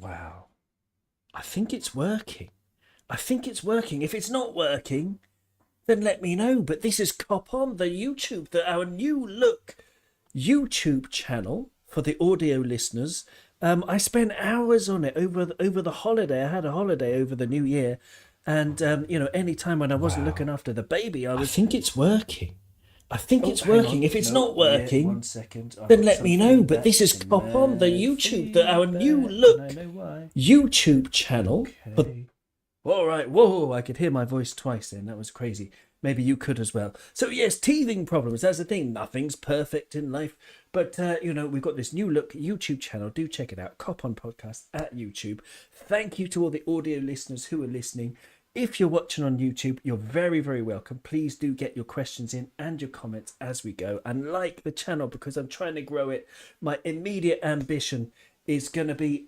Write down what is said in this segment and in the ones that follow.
Wow. I think it's working. I think it's working. If it's not working, then let me know. But this is Cop On, our new look YouTube channel for the audio listeners. I spent hours on it over the holiday. I had a holiday over the New Year, and any time when I wasn't looking after the baby, I think it's working. I think it's working. If it's not working, one second, then let me know. But this is Cop On, our new look YouTube channel. Okay. All right. Whoa, I could hear my voice twice then. That was crazy. Maybe you could as well. So yes, teething problems. That's the thing. Nothing's perfect in life. But, we've got this new look YouTube channel. Do check it out. Kop On Podcast at YouTube. Thank you to all the audio listeners who are listening. If you're watching on YouTube, you're very, very welcome. Please do get your questions in and your comments as we go. And like the channel because I'm trying to grow it. My immediate ambition is going to be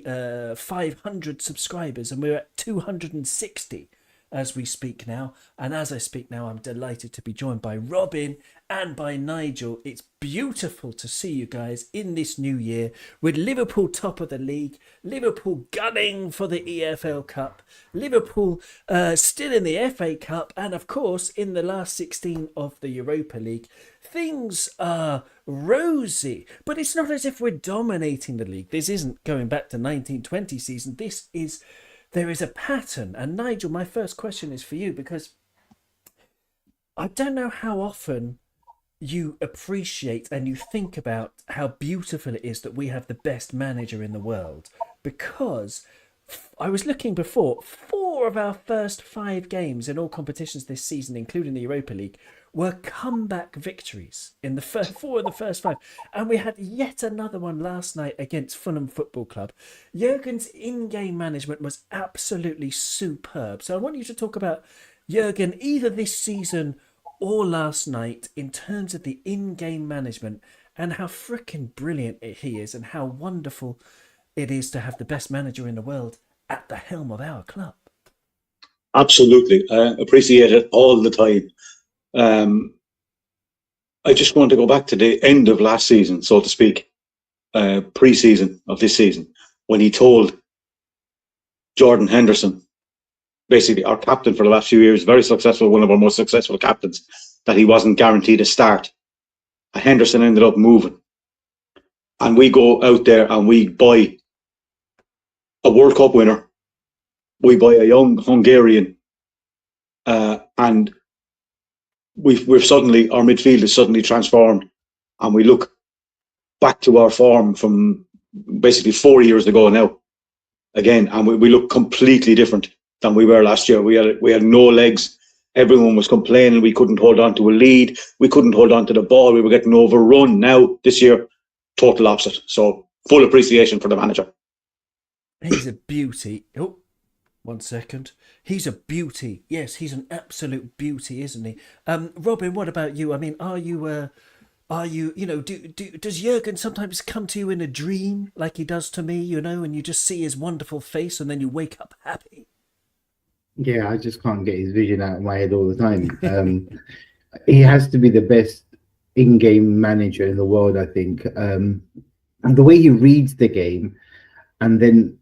500 subscribers, and we're at 260 as we speak now. And as I speak now, I'm delighted to be joined by Robin and by Nigel. It's beautiful to see you guys in this new year with Liverpool top of the league, Liverpool gunning for the EFL Cup, Liverpool still in the FA Cup, and of course in the last 16 of the Europa League. Things are rosy, but it's not as if we're dominating the league. This isn't going back to 1920 season. There is a pattern. And Nigel, my first question is for you, because I don't know how often you appreciate and you think about how beautiful it is that we have the best manager in the world. Because I was looking before, 4 of our first 5 games in all competitions this season, including the Europa League, were comeback victories in the first 4 of the first 5. And we had yet another one last night against Fulham Football Club. Jurgen's in-game management was absolutely superb. So I want you to talk about Jurgen either this season or last night in terms of the in-game management and how freaking brilliant he is and how wonderful it is to have the best manager in the world at the helm of our club. Absolutely. Appreciate it all the time. I just want to go back to the end of last season, so to speak, pre-season of this season, when he told Jordan Henderson, basically our captain for the last few years, very successful, one of our most successful captains, that he wasn't guaranteed a start. And Henderson ended up moving. And we go out there and we buy a World Cup winner. We buy a young Hungarian, and we've suddenly, our midfield is suddenly transformed, and we look back to our form from basically 4 years ago now, again, and we look completely different than we were last year. We had no legs. Everyone was complaining we couldn't hold on to a lead. We couldn't hold on to the ball. We were getting overrun. Now this year, total opposite. So full appreciation for the manager. He's a beauty. Oh, 1 second. He's a beauty. Yes, he's an absolute beauty, isn't he? Robin, what about you? I mean, does Jurgen sometimes come to you in a dream like he does to me, and you just see his wonderful face and then you wake up happy? Yeah, I just can't get his vision out of my head all the time. He has to be the best in-game manager in the world, I think. And the way he reads the game and then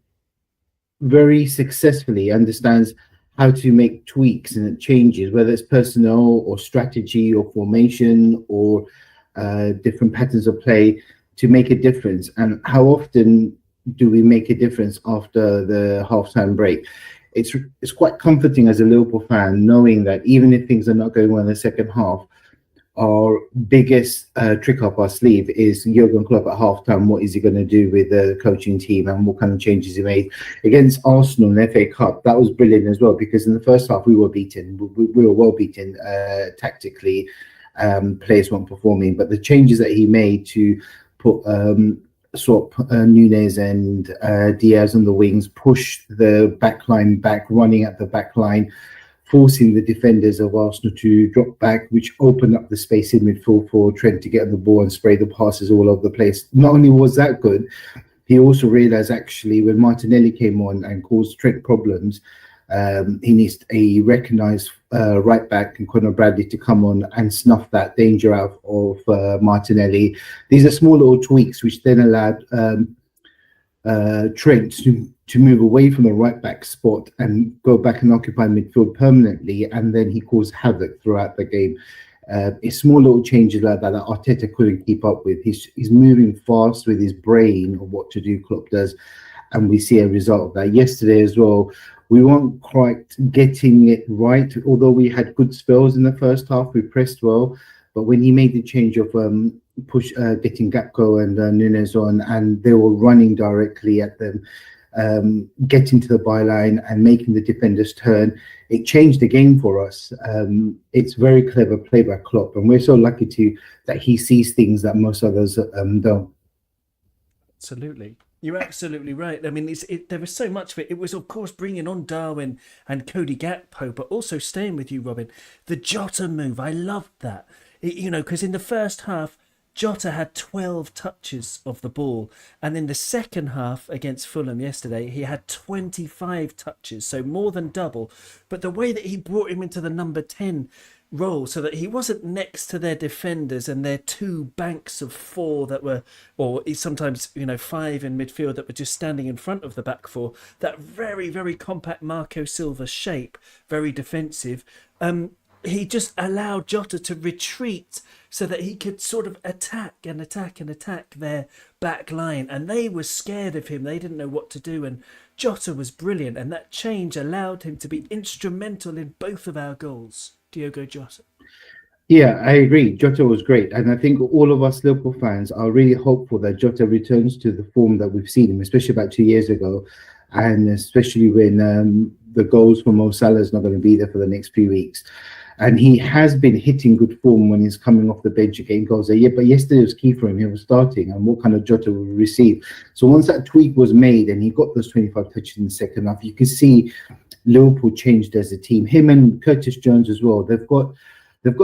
very successfully understands how to make tweaks and changes, whether it's personnel or strategy or formation or different patterns of play to make a difference. And how often do we make a difference after the halftime break? It's quite comforting as a Liverpool fan knowing that even if things are not going well in the second half, our biggest trick up our sleeve is Jurgen Klopp at halftime. What is he going to do with the coaching team and what kind of changes he made against Arsenal in the FA Cup? That was brilliant as well, because in the first half we were beaten. We were well beaten tactically. Players weren't performing, but the changes that he made to put swap Nunes and Diaz on the wings, push the back line back, running at the back line, forcing the defenders of Arsenal to drop back, which opened up the space in midfield for Trent to get on the ball and spray the passes all over the place. Not only was that good, he also realised actually when Martinelli came on and caused Trent problems, he needs a recognised right back and Conor Bradley to come on and snuff that danger out of Martinelli. These are small little tweaks which then allowed Trent to move away from the right back spot and go back and occupy midfield permanently, and then he caused havoc throughout the game. It's small little changes like that Arteta couldn't keep up with. He's moving fast with his brain of what to do, Klopp does, and we see a result of that. Yesterday as well, we weren't quite getting it right, although we had good spells in the first half, we pressed well, but when he made the change of getting Gakpo and Nunes on, and they were running directly at them, getting to the byline and making the defenders turn, it changed the game for us. It's very clever play by Klopp, and we're so lucky that he sees things that most others don't. Absolutely. You're absolutely right. I mean, there was so much of it. It was, of course, bringing on Darwin and Cody Gakpo, but also staying with you, Robin. The Jota move, I loved that. Because in the first half, Jota had 12 touches of the ball. And in the second half against Fulham yesterday, he had 25 touches, so more than double. But the way that he brought him into the number 10 role so that he wasn't next to their defenders and their two banks of four that were, or sometimes, five in midfield that were just standing in front of the back four, that very, very compact Marco Silva shape, very defensive. He just allowed Jota to retreat so that he could sort of attack their back line. And they were scared of him. They didn't know what to do. And Jota was brilliant. And that change allowed him to be instrumental in both of our goals. Diogo Jota. Yeah, I agree. Jota was great. And I think all of us Liverpool fans are really hopeful that Jota returns to the form that we've seen him, especially about 2 years ago. And especially when the goals from Mo Salah is not going to be there for the next few weeks. And he has been hitting good form when he's coming off the bench getting goals. Yeah, but yesterday was key for him. He was starting, and what kind of Jota will receive. So once that tweak was made and he got those 25 touches in the second half, you can see Liverpool changed as a team. Him and Curtis Jones as well. They've got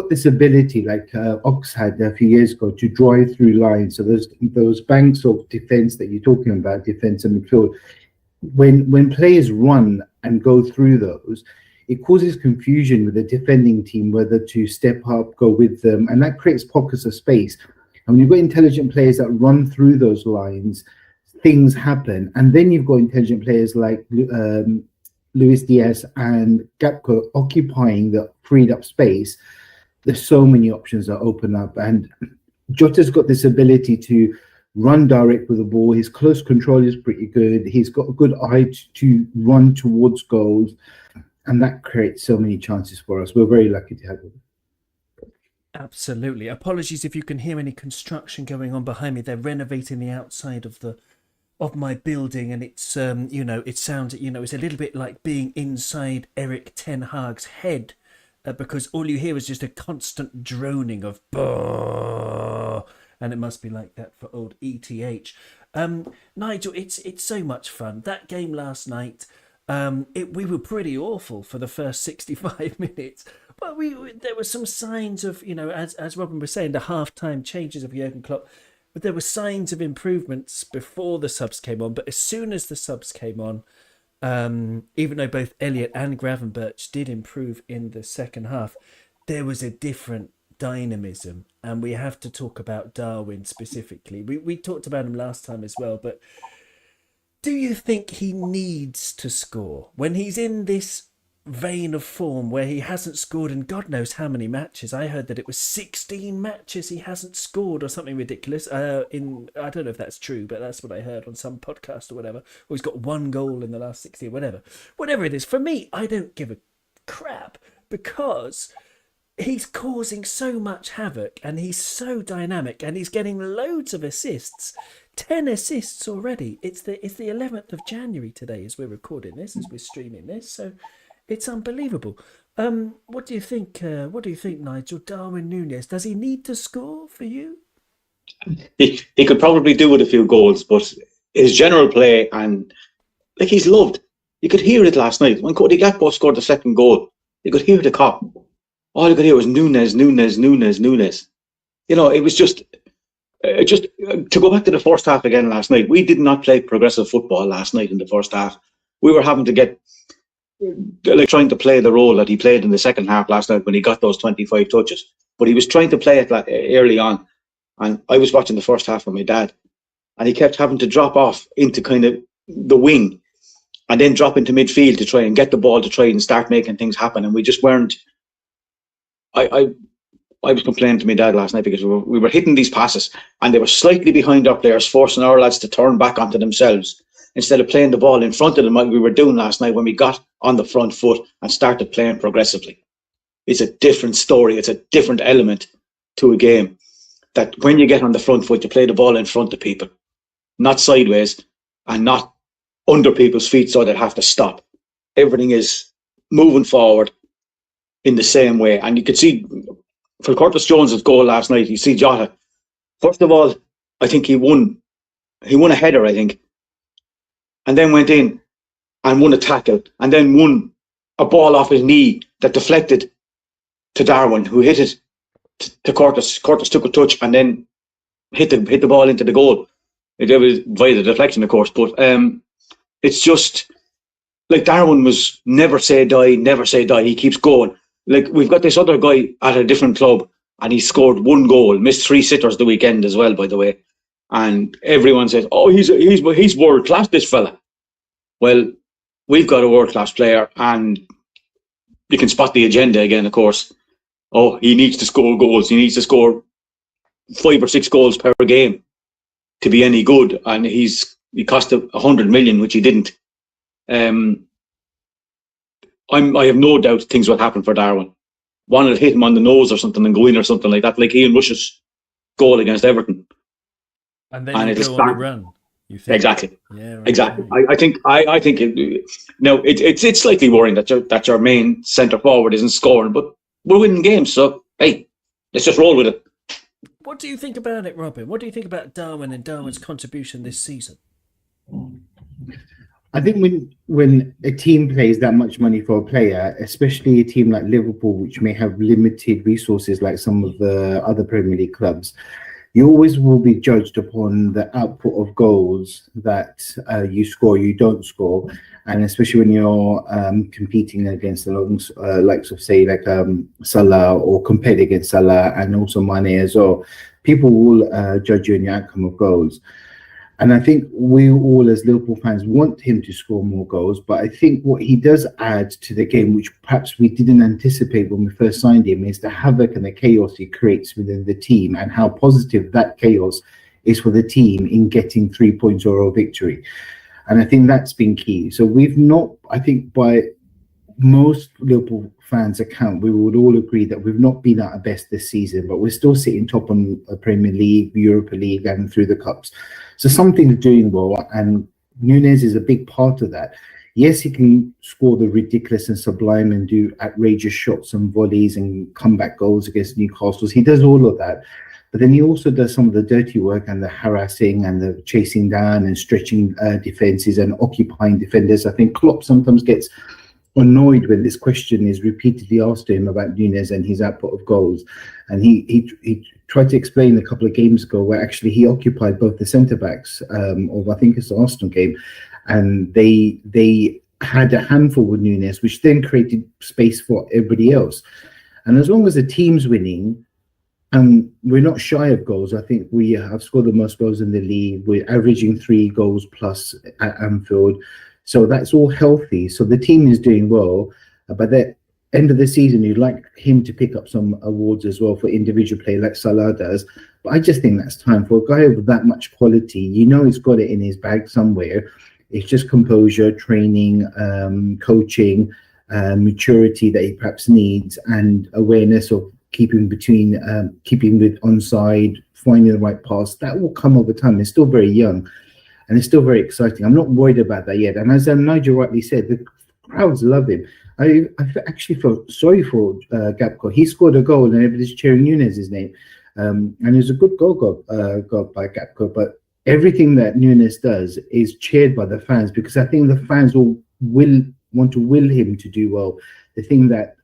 this ability, like Ox had a few years ago, to drive through lines. So those banks of defence that you're talking about, defence and midfield, when players run and go through those, it causes confusion with the defending team whether to step up, go with them, and that creates pockets of space. And when you've got intelligent players that run through those lines, things happen. And then you've got intelligent players like Luis Diaz and Gakpo occupying the freed up space. There's so many options that open up, and Jota's got this ability to run direct with the ball. His close control is pretty good. He's got a good eye to run towards goals. And that creates so many chances for us. We're very lucky to have him. Absolutely. Apologies if you can hear any construction going on behind me. They're renovating the outside of my building, and it's it sounds it's a little bit like being inside Eric Ten Hag's head, because all you hear is just a constant droning of "bah," and it must be like that for old ETH. Nigel, it's so much fun. That game last night. We were pretty awful for the first 65 minutes, but there were some signs of, as Robin was saying, the half-time changes of Jurgen Klopp, but there were signs of improvements before the subs came on. But as soon as the subs came on, even though both Elliott and Gravenberch did improve in the second half, there was a different dynamism, and we have to talk about Darwin specifically. We talked about him last time as well, but do you think he needs to score when he's in this vein of form where he hasn't scored in God knows how many matches? I heard that it was 16 matches he hasn't scored or something ridiculous. I don't know if that's true, but that's what I heard on some podcast or whatever. Or he's got one goal in the last 16, whatever it is. For me, I don't give a crap, because he's causing so much havoc and he's so dynamic and he's getting loads of assists. 10 assists already. It's the 11th of January today as we're recording this, as we're streaming this. So it's unbelievable. What do you think? What do you think, Nigel? Darwin Núñez, does he need to score for you? He could probably do with a few goals, but his general play, and he's loved. You could hear it last night when Cody Gakpo scored the second goal. You could hear the Kop. All you could hear was Núñez. It was just to go back to the first half again last night. We did not play progressive football last night in the first half. We were having to trying to play the role that he played in the second half last night when he got those 25 touches. But he was trying to play it early on. And I was watching the first half with my dad. and he kept having to drop off into kind of the wing and then drop into midfield to try and get the ball to try and start making things happen. And we just weren't. I was complaining to my dad last night because we were hitting these passes and they were slightly behind our players, forcing our lads to turn back onto themselves instead of playing the ball in front of them like we were doing last night when we got on the front foot and started playing progressively. It's a different story. It's a different element to a game, that when you get on the front foot, you play the ball in front of people, not sideways and not under people's feet so they'd have to stop. Everything is moving forward in the same way. And you could see for Curtis Jones's goal last night, you see Jota. First of all, I think he won a header, I think, and then went in and won a tackle, and then won a ball off his knee that deflected to Darwin, who hit it to Curtis. Curtis took a touch and then hit the ball into the goal. It was via the deflection, of course, but it's just like Darwin was never say die, never say die. He keeps going. Like, we've got this other guy at a different club and he scored 1 goal, missed 3 sitters the weekend as well, by the way. And everyone says, oh, he's world class, this fella. Well, we've got a world class player, and you can spot the agenda again, of course. Oh, he needs to score goals. He needs to score 5 or 6 goals per game to be any good. And he cost 100 million, which he didn't. I have no doubt things will happen for Darwin. One will hit him on the nose or something and go in or something like that, like Ian Rush's goal against Everton. And then you go on the run. You think? Exactly. Yeah. Right. Exactly. I think it's slightly worrying that your main centre forward isn't scoring, but we're winning games, so hey, let's just roll with it. What do you think about it, Robin? What do you think about Darwin and Darwin's contribution this season? I think when a team pays that much money for a player, especially a team like Liverpool, which may have limited resources like some of the other Premier League clubs, you always will be judged upon the output of goals that you score, you don't score. And especially when you're competing against the likes of, say, like Salah, or compared against Salah and also Mane as well, people will judge you on your outcome of goals. And I think we all as Liverpool fans want him to score more goals, but I think what he does add to the game, which perhaps we didn't anticipate when we first signed him, is the havoc and the chaos he creates within the team, and how positive that chaos is for the team in getting 3 points or a victory. And I think that's been key. So we've not, I think by most Liverpool fans' account, we would all agree that we've not been at our best this season, but we're still sitting top on the Premier League, Europa League, and through the Cups. So something's doing well, and Núñez is a big part of that. Yes, he can score the ridiculous and sublime and do outrageous shots and volleys and comeback goals against Newcastle. He does all of that. But then he also does some of the dirty work and the harassing and the chasing down and stretching defences and occupying defenders. I think Klopp sometimes gets annoyed when this question is repeatedly asked to him about Núñez and his output of goals. And he tried to explain a couple of games ago where actually he occupied both the centre-backs of, I think it's the Arsenal game, and they had a handful with Núñez, which then created space for everybody else. And as long as the team's winning, and we're not shy of goals. I think we have scored the most goals in the league. We're averaging 3 goals plus at Anfield. So that's all healthy. So the team is doing well. But at the end of the season, you'd like him to pick up some awards as well for individual play like Salah does. But I just think that's time for a guy with that much quality. You know he's got it in his bag somewhere. It's just composure, training, coaching, maturity that he perhaps needs, and awareness of keeping with onside, finding the right pass. That will come over time. He's still very young and it's still very exciting. I'm not worried about that yet. And as Nigel rightly said, the crowds love him. I actually felt sorry for Gakpo. He scored a goal and everybody's cheering Núñez's name. And it was a good goal got by Gakpo. But everything that Núñez does is cheered by the fans, because I think the fans will want to will him to do well. The thing that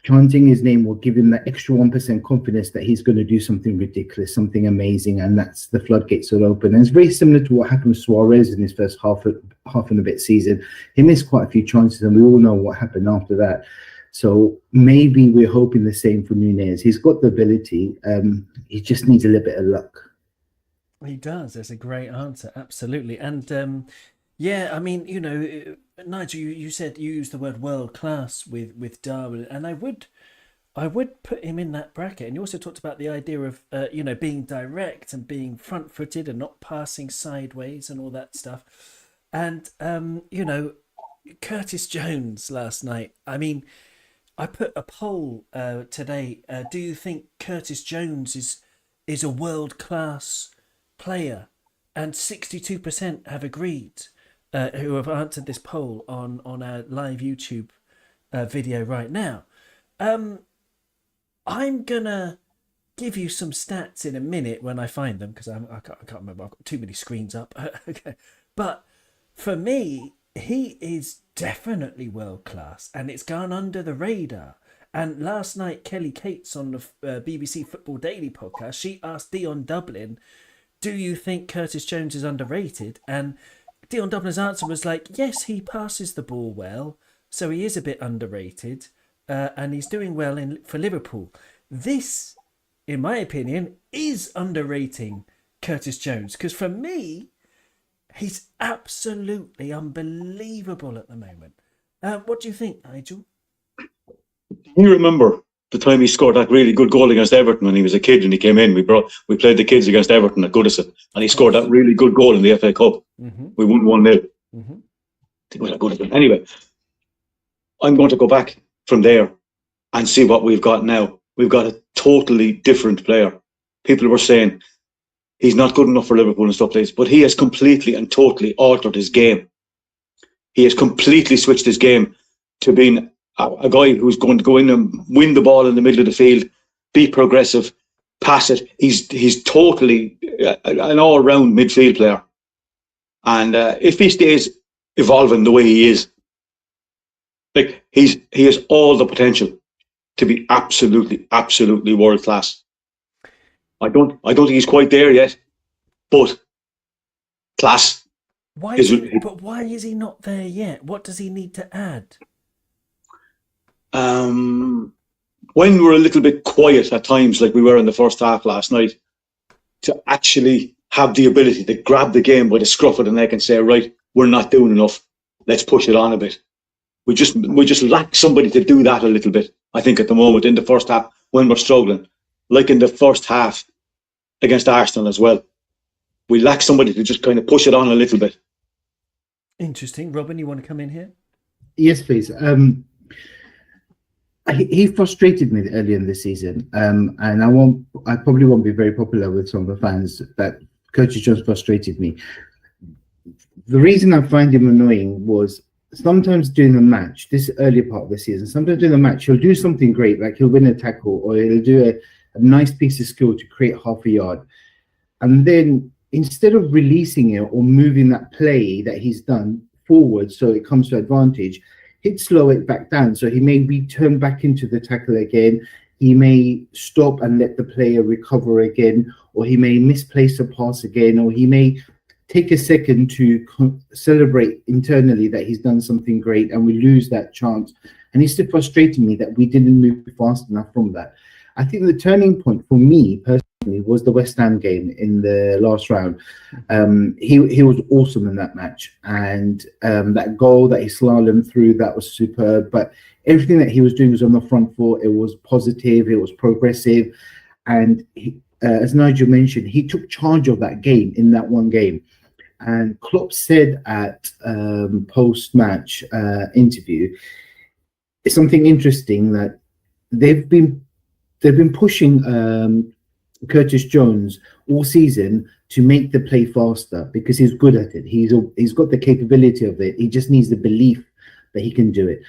chanting his name will give him that extra 1% confidence that he's going to do something ridiculous, something amazing, and that's the floodgates will open. And it's very similar to what happened with Suarez in his first half and a bit season. He missed quite a few chances, and we all know what happened after that. So maybe we're hoping the same for Núñez. He's got the ability. He just needs a little bit of luck. He does. That's a great answer. Absolutely. And yeah, I mean, Nigel, you said you used the word world class with Darwin, and I would put him in that bracket. And you also talked about the idea of being direct and being front footed and not passing sideways and all that stuff. And Curtis Jones last night. I mean, I put a poll today. Do you think Curtis Jones is a world class player? And 62% have agreed. Who have answered this poll on our live YouTube video right now. I'm gonna give you some stats in a minute when I find them, because I can't remember. I've got too many screens up. Okay, but for me, he is definitely world class, and it's gone under the radar. And last night, Kelly Cates on the BBC Football Daily podcast, she asked Dion Dublin, "Do you think Curtis Jones is underrated?" And Dion Dublin's answer was like, yes, he passes the ball well, so he is a bit underrated, and he's doing well for Liverpool. This, in my opinion, is underrating Curtis Jones, because for me, he's absolutely unbelievable at the moment. What do you think, Nigel? Can you remember the time he scored that really good goal against Everton when he was a kid and he came in? We played the kids against Everton at Goodison, and he scored that really good goal in the FA Cup. Mm-hmm. We won 1-0. Mm-hmm. I think it was at Goodison. Anyway, I'm going to go back from there and see what we've got now. We've got a totally different player. People were saying he's not good enough for Liverpool and stuff like this, but he has completely and totally altered his game. He has completely switched his game to being a guy who's going to go in and win the ball in the middle of the field, be progressive, pass it. He's totally an all-round midfield player. And if he stays evolving the way he is, like he has all the potential to be absolutely world class. I don't think he's quite there yet, but class. Why is he not there yet? What does he need to add? When we're a little bit quiet at times, like we were in the first half last night, to actually have the ability to grab the game by the scruff of the neck and say, right, we're not doing enough, let's push it on a bit. We just lack somebody to do that a little bit, I think, at the moment in the first half when we're struggling. Like in the first half against Arsenal as well. We lack somebody to just kind of push it on a little bit. Interesting. Robin, you want to come in here? Yes, please. He frustrated me earlier in the season, and I probably won't be very popular with some of the fans, that Curtis Jones frustrated me. The reason I find him annoying was sometimes during the match, this earlier part of the season, sometimes during the match, he'll do something great, like he'll win a tackle, or he'll do a nice piece of skill to create half a yard. And then instead of releasing it or moving that play that he's done forward so it comes to advantage, he'd slow it back down. So he may return back into the tackle again. He may stop and let the player recover again, or he may misplace a pass again, or he may take a second to celebrate internally that he's done something great, and we lose that chance. And it's still frustrating me that we didn't move fast enough from that. I think the turning point for me personally was the West Ham game in the last round. He was awesome in that match, and that goal that he slalomed through, that was superb. But everything that he was doing was on the front foot. It was positive, it was progressive, and as Nigel mentioned, he took charge of that game in that one game. And Klopp said at post-match interview, it's something interesting that they've been pushing Curtis Jones all season to make the play faster because he's good at it. He's got the capability of it. He just needs the belief that he can do it.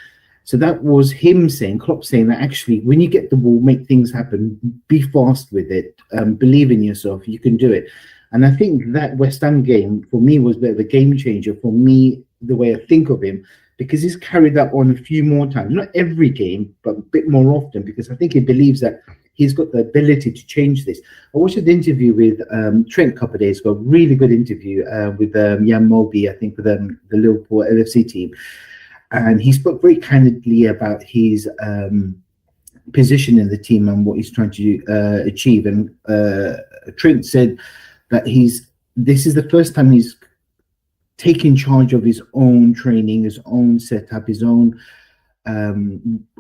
So that was him saying, Klopp saying that actually when you get the ball, make things happen, be fast with it, believe in yourself, you can do it. And I think that West Ham game for me was a bit of a game changer for me, the way I think of him, because he's carried that on a few more times, not every game, but a bit more often, because I think he believes that he's got the ability to change this. I watched an interview with Trent a couple of days ago, really good interview with Jan Moby, I think, with the Liverpool FC team. And he spoke very candidly about his position in the team and what he's trying to achieve. And Trent said that this is the first time he's taking charge of his own training, his own setup, his own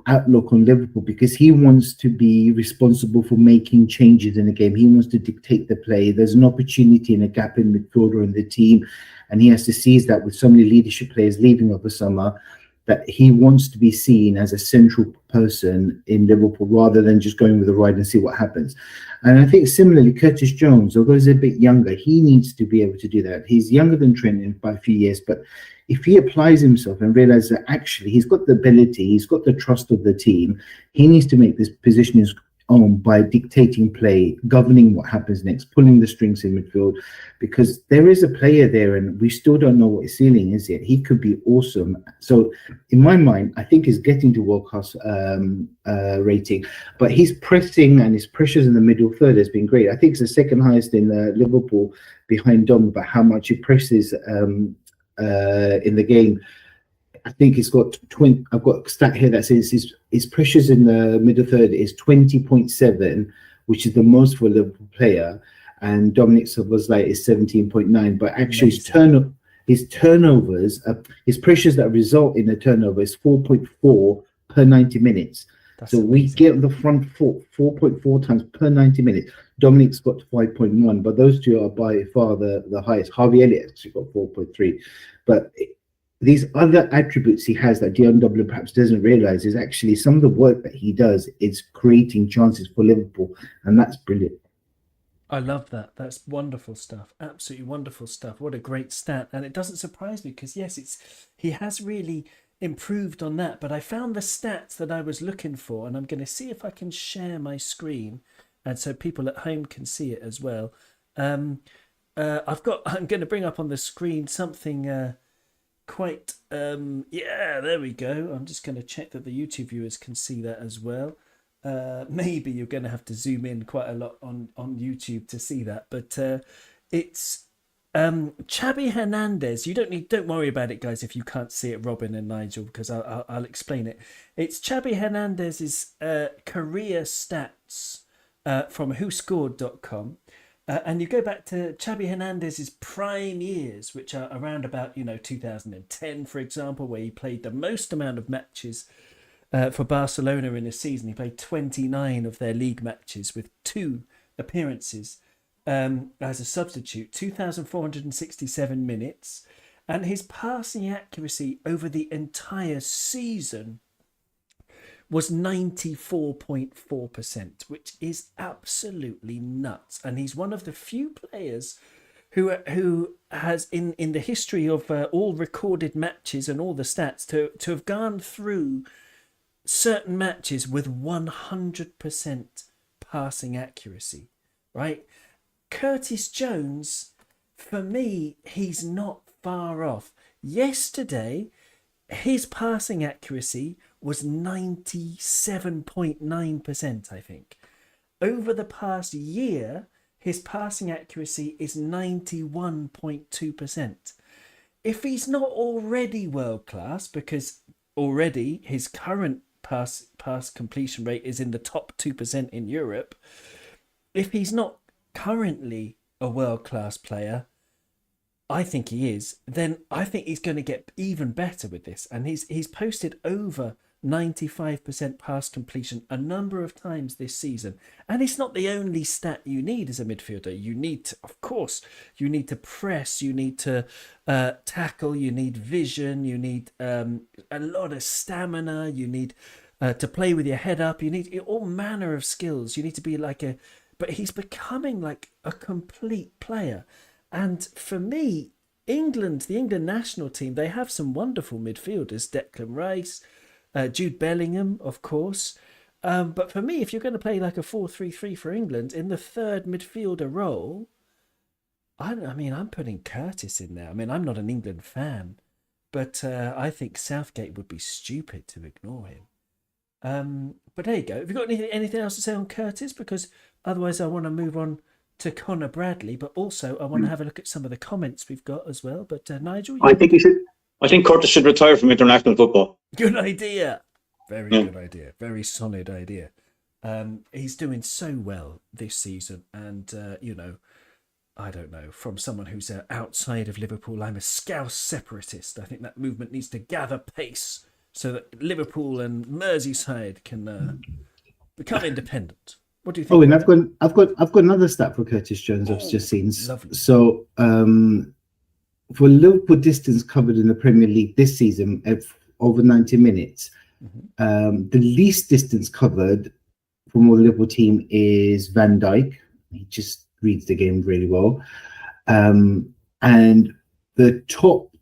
outlook on Liverpool, because he wants to be responsible for making changes in the game. He wants to dictate the play. There's an opportunity and a gap in midfield or in the team, and he has to seize that with so many leadership players leaving over summer, that he wants to be seen as a central person in Liverpool rather than just going with the ride and see what happens. And I think similarly, Curtis Jones, although he's a bit younger, he needs to be able to do that. He's younger than Trent by a few years, but if he applies himself and realizes that actually he's got the ability, he's got the trust of the team, he needs to make this position his own by dictating play, governing what happens next, pulling the strings in midfield, because there is a player there and we still don't know what his ceiling is yet. He could be awesome. So in my mind, I think he's getting to world-class rating, but his pressing and his pressures in the middle third has been great. I think it's the second highest in Liverpool behind Dom, about how much he presses in the game. I think he's got 20. I've got a stat here that says his pressures in the middle third is 20.7, which is the most for a Liverpool player, and Dominic Szoboszlai is 17.9. But actually, his turnovers, his pressures that result in a turnover is 4.4 per 90 minutes. That's so amazing. We get on the front foot 4.4 times per 90 minutes. Dominic's got 5.1, but those two are by far the highest. Harvey Elliott actually got 4.3, but these other attributes he has that Dion Dublin perhaps doesn't realize is actually some of the work that he does is creating chances for Liverpool, and that's brilliant. I love that. That's wonderful stuff. Absolutely wonderful stuff. What a great stat. And it doesn't surprise me because, yes, he has really improved on that. But I found the stats that I was looking for, and I'm going to see if I can share my screen and so people at home can see it as well. I'm going to bring up on the screen something quite there we go. I'm just going to check that the YouTube viewers can see that as well. Maybe you're going to have to zoom in quite a lot on YouTube to see that, but it's Xabi Hernandez. Don't worry about it, guys, if you can't see it, Robin and Nigel, because I'll explain it. It's Xabi Hernandez's career stats from WhoScored.com. And you go back to Xabi Hernandez's prime years, which are around about 2010, for example, where he played the most amount of matches for Barcelona in a season. He played 29 of their league matches with 2 appearances as a substitute, 2,467 minutes, and his passing accuracy over the entire season was 94.4%, which is absolutely nuts. And he's one of the few players who has, in the history of all recorded matches and all the stats, to have gone through certain matches with 100% passing accuracy, right? Curtis Jones, for me, he's not far off. Yesterday, his passing accuracy was 97.9%, I think. Over the past year, his passing accuracy is 91.2%. If he's not already world class, because already his current pass completion rate is in the top 2% in Europe, if he's not currently a world class player, I think he is, then I think he's going to get even better with this. And he's posted over 95% pass completion a number of times this season. And it's not the only stat you need as a midfielder. You need to, of course, you need to press, you need to tackle, you need vision, you need a lot of stamina, you need to play with your head up, you need all manner of skills. You need to be but he's becoming like a complete player. And for me, the England national team, they have some wonderful midfielders, Declan Rice, Jude Bellingham, of course. But for me, if you're going to play like a 4-3-3 for England in the third midfielder role, I'm putting Curtis in there. I mean, I'm not an England fan, but I think Southgate would be stupid to ignore him. But there you go. Have you got anything else to say on Curtis? Because otherwise I want to move on to Conor Bradley, but also I want to have a look at some of the comments we've got as well. But Nigel, I think Curtis should retire from international football. Good idea. Very good idea. Very solid idea. He's doing so well this season, and I don't know, from someone who's outside of Liverpool, I'm a Scouse separatist. I think that movement needs to gather pace so that Liverpool and Merseyside can become independent. What do you think? Oh, and I've got another stat for Curtis Jones. I've just seen. Lovely. So, for Liverpool distance covered in the Premier League this season of over 90 minutes, the least distance covered from our Liverpool team is Van Dijk. He just reads the game really well. And the top,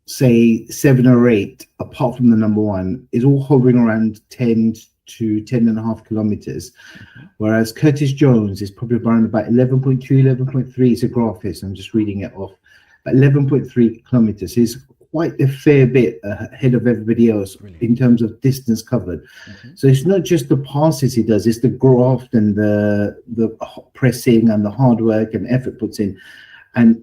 say, 7 or 8, apart from the number 1, is all hovering around 10 to 10.5 kilometers, whereas Curtis Jones is probably around about 11.2, 11.3. It's a graph here, so I'm just reading it off. 11.3 kilometers is quite a fair bit ahead of everybody else. Brilliant. In terms of distance covered. So it's not just the passes he does, it's the graft and the pressing and the hard work and effort puts in. And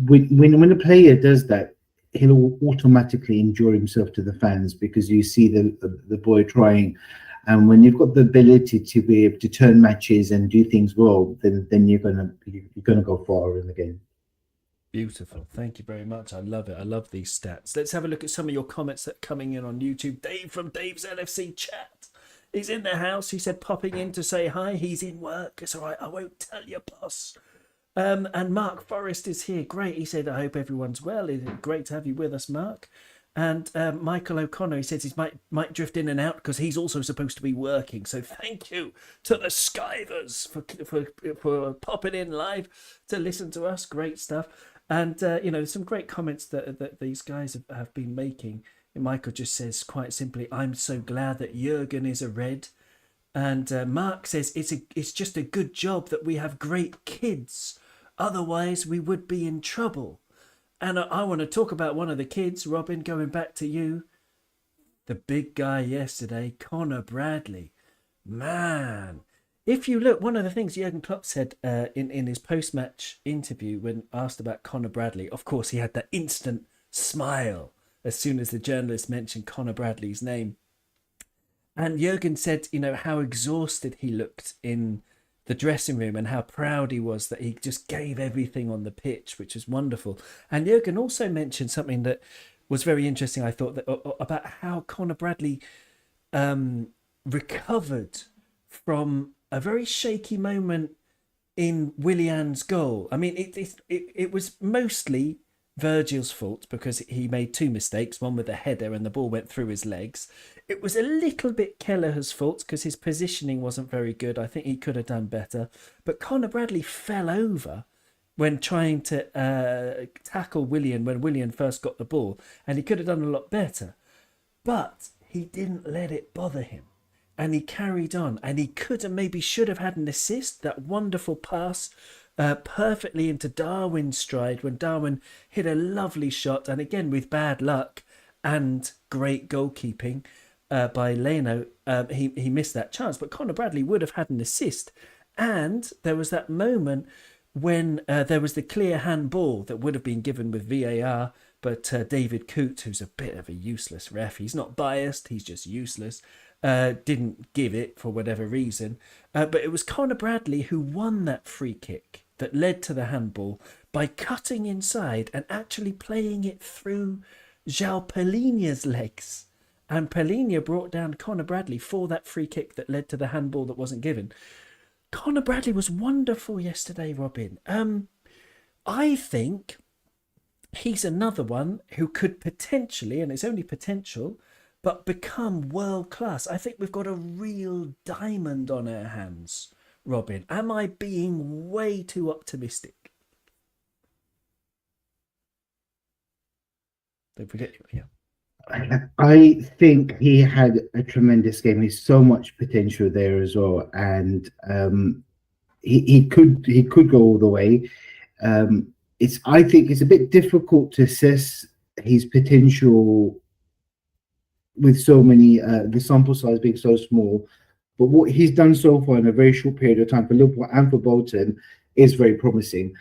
when a player does that, he'll automatically enjoy himself to the fans, because you see the boy trying. And when you've got the ability to be able to turn matches and do things well, then you're gonna go far in the game. Beautiful. Thank you very much. I love it. I love these stats. Let's have a look at some of your comments that are coming in on YouTube. Dave from Dave's LFC chat. He's in the house. He said popping in to say hi. He's in work. It's all right. I won't tell you, boss. And Mark Forrest is here. Great. He said, I hope everyone's well. It's great to have you with us, Mark. And Michael O'Connor, he says he might drift in and out because he's also supposed to be working. So thank you to the Skivers for popping in live to listen to us. Great stuff. And, some great comments that these guys have been making. Michael just says quite simply, I'm so glad that Jurgen is a Red. And Mark says, it's just a good job that we have great kids. Otherwise, we would be in trouble. And I want to talk about one of the kids, Robin, going back to you. The big guy yesterday, Conor Bradley. Man, if you look, one of the things Jurgen Klopp said in his post-match interview when asked about Conor Bradley, of course, he had that instant smile as soon as the journalist mentioned Conor Bradley's name. And Jurgen said, how exhausted he looked in the dressing room and how proud he was that he just gave everything on the pitch, which was wonderful. And Jurgen also mentioned something that was very interesting, I thought, about how Conor Bradley recovered from a very shaky moment in Willian's goal. I mean, it was mostly Virgil's fault because he made 2 mistakes, one with a header and the ball went through his legs. It was a little bit Kelleher's fault because his positioning wasn't very good. I think he could have done better. But Conor Bradley fell over when trying to tackle Willian when Willian first got the ball, and he could have done a lot better. But he didn't let it bother him. And he carried on, and he should have had an assist, that wonderful pass perfectly into Darwin's stride when Darwin hit a lovely shot, and again with bad luck and great goalkeeping by Leno, he missed that chance. But Conor Bradley would have had an assist, and there was that moment when there was the clear handball that would have been given with VAR, but David Coote, who's a bit of a useless ref, he's not biased, he's just useless, didn't give it for whatever reason. But it was Conor Bradley who won that free kick that led to the handball by cutting inside and actually playing it through João Palhinha's legs. And Palhinha brought down Conor Bradley for that free kick that led to the handball that wasn't given. Conor Bradley was wonderful yesterday, Robin. I think he's another one who could potentially, and it's only potential, but become world class. I think we've got a real diamond on our hands, Robin. Am I being way too optimistic? Don't forget, yeah. I think he had a tremendous game. He's so much potential there as well, and he could go all the way. I think it's a bit difficult to assess his potential with so many the sample size being so small. But what he's done so far in a very short period of time for Liverpool and for Bolton is very promising.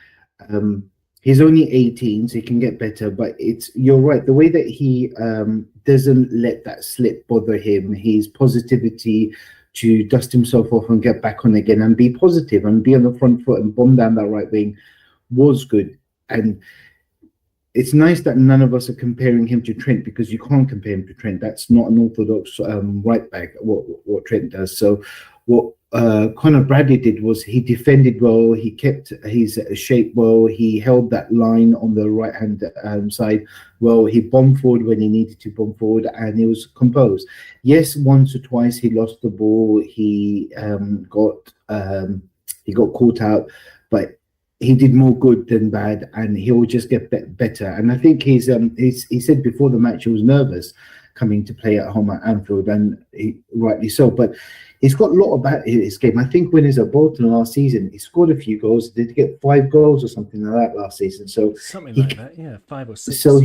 He's only 18, so he can get better. But you're right, the way that he doesn't let that slip bother him, his positivity to dust himself off and get back on again and be positive and be on the front foot and bomb down that right wing was good. And it's nice that none of us are comparing him to Trent, because you can't compare him to Trent. That's not an orthodox right back, what Trent does. So what Conor Bradley did was he defended well, he kept his shape well, he held that line on the right hand side well, he bombed forward when he needed to bomb forward, and he was composed. Yes, once or twice he lost the ball, he got caught out, but he did more good than bad, and he will just get better. And I think he said before the match he was nervous coming to play at home at Anfield, and rightly so. But he's got a lot about his game. I think when he was at Bolton last season, he scored a few goals. Did he get 5 goals or something like that last season? So something like that, yeah, 5 or 6. So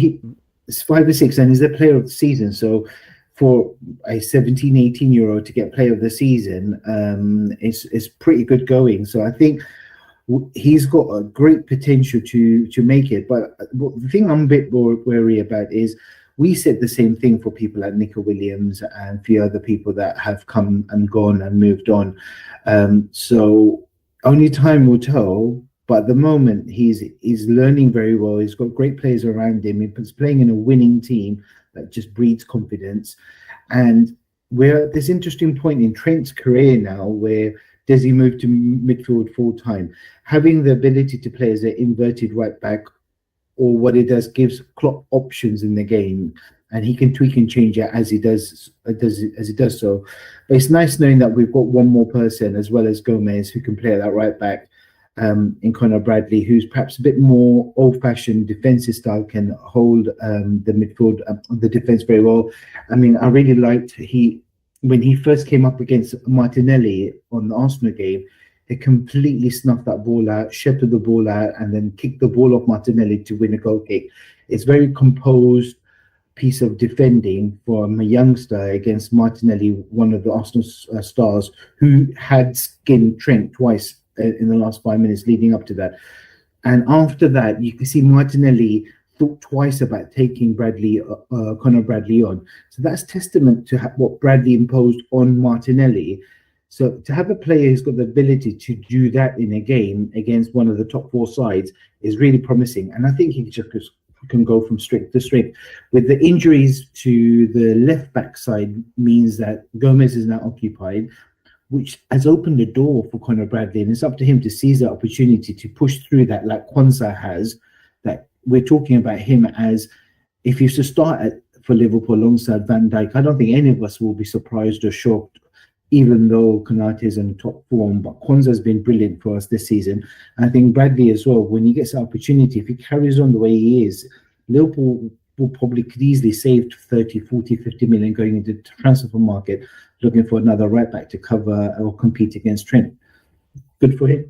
it's 5 or 6, and he's the player of the season. So for a 17, 18-year-old to get player of the season, it's pretty good going. So I think he's got a great potential to make it. But the thing I'm a bit more wary about is we said the same thing for people like Nico Williams and a few other people that have come and gone and moved on. So only time will tell. But at the moment, he's learning very well. He's got great players around him. He's playing in a winning team that just breeds confidence. And we're at this interesting point in Trent's career now where does he move to midfield full time? Having the ability to play as an inverted right back, or what it does, gives Klopp options in the game, and he can tweak and change it as he does so. But it's nice knowing that we've got one more person as well as Gomez who can play at that right back, in Conor Bradley, who's perhaps a bit more old-fashioned defensive style, can hold the midfield, the defense very well. I mean, I really liked when he first came up against Martinelli on the Arsenal game, he completely snuffed that ball out, shepherded the ball out, and then kicked the ball off Martinelli to win a goal kick. It's very composed piece of defending from a youngster against Martinelli, one of the Arsenal stars, who had skinned Trent twice in the last 5 minutes leading up to that. And after that, you can see Martinelli thought twice about taking Conor Bradley on. So that's testament to what Bradley imposed on Martinelli. So to have a player who's got the ability to do that in a game against one of the top 4 sides is really promising. And I think he just can go from strength to strength. With the injuries to the left back side means that Gomez is now occupied, which has opened the door for Conor Bradley. And it's up to him to seize the opportunity to push through that, like Kwanzaa has. That we're talking about him as, if he used to start for Liverpool alongside Van Dijk, I don't think any of us will be surprised or shocked, even though Konate is in top form. But Kwanzaa has been brilliant for us this season. And I think Bradley as well, when he gets the opportunity, if he carries on the way he is, Liverpool could easily save 30, 40, 50 million going into the transfer market, looking for another right back to cover or compete against Trent. Good for him.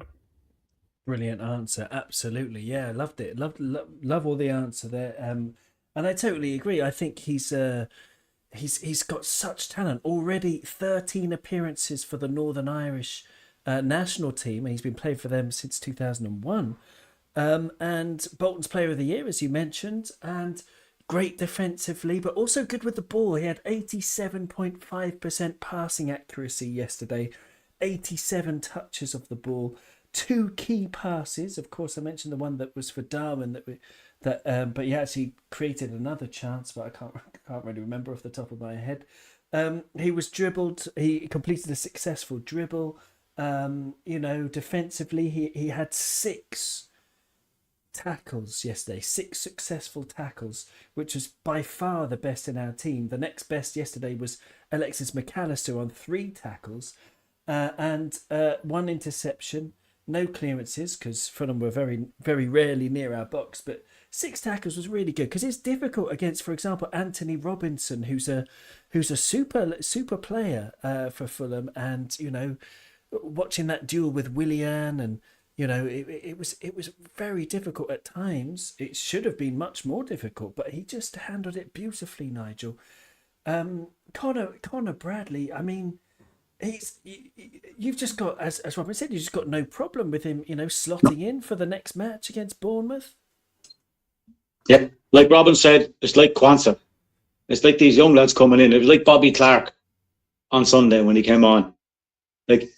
Brilliant answer. Absolutely. Yeah, loved it. Love all the answer there. And I totally agree. I think he's got such talent. Already 13 appearances for the Northern Irish national team. He's been playing for them since 2001. And Bolton's Player of the Year, as you mentioned, and great defensively, but also good with the ball. He had 87.5% passing accuracy yesterday, 87 touches of the ball, 2 key passes. Of course, I mentioned the one that was for Darwin, but he actually created another chance, but I can't really remember off the top of my head. He was dribbled. He completed a successful dribble. Defensively, he had 6 tackles yesterday, 6 successful tackles, which was by far the best in our team. The next best yesterday was Alexis McAllister on 3 tackles and 1 interception. No clearances because Fulham were very, very rarely near our box, but 6 tackles was really good because it's difficult against, for example, Anthony Robinson, who's a super player for Fulham, and watching that duel with Willian, and it was very difficult at times. It should have been much more difficult, but he just handled it beautifully, Nigel. Conor Bradley, I mean, you've just got, as Robin said, you've just got no problem with him, slotting in for the next match against Bournemouth. Yeah, like Robin said, it's like Kwanzaa. It's like these young lads coming in. It was like Bobby Clark on Sunday when he came on. Like,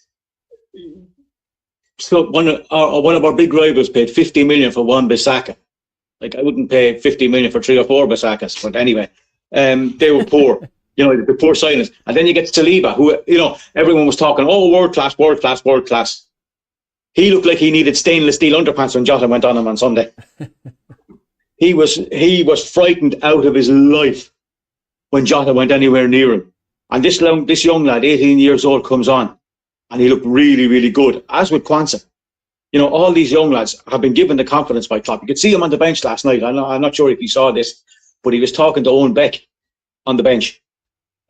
so one of our big rivals paid 50 million for one Bissaka. Like, I wouldn't pay 50 million for 3 or 4 Bissakas, but anyway, they were poor. The poor signings. And then you get Saliba, who, everyone was talking, oh, world class, world class, world class. He looked like he needed stainless steel underpants when Jota went on him on Sunday. He was frightened out of his life when Jota went anywhere near him. And this young lad, 18 years old, comes on, and he looked really, really good, as with Kwanzaa. All these young lads have been given the confidence by Klopp. You could see him on the bench last night. I'm not sure if you saw this, but he was talking to Owen Beck on the bench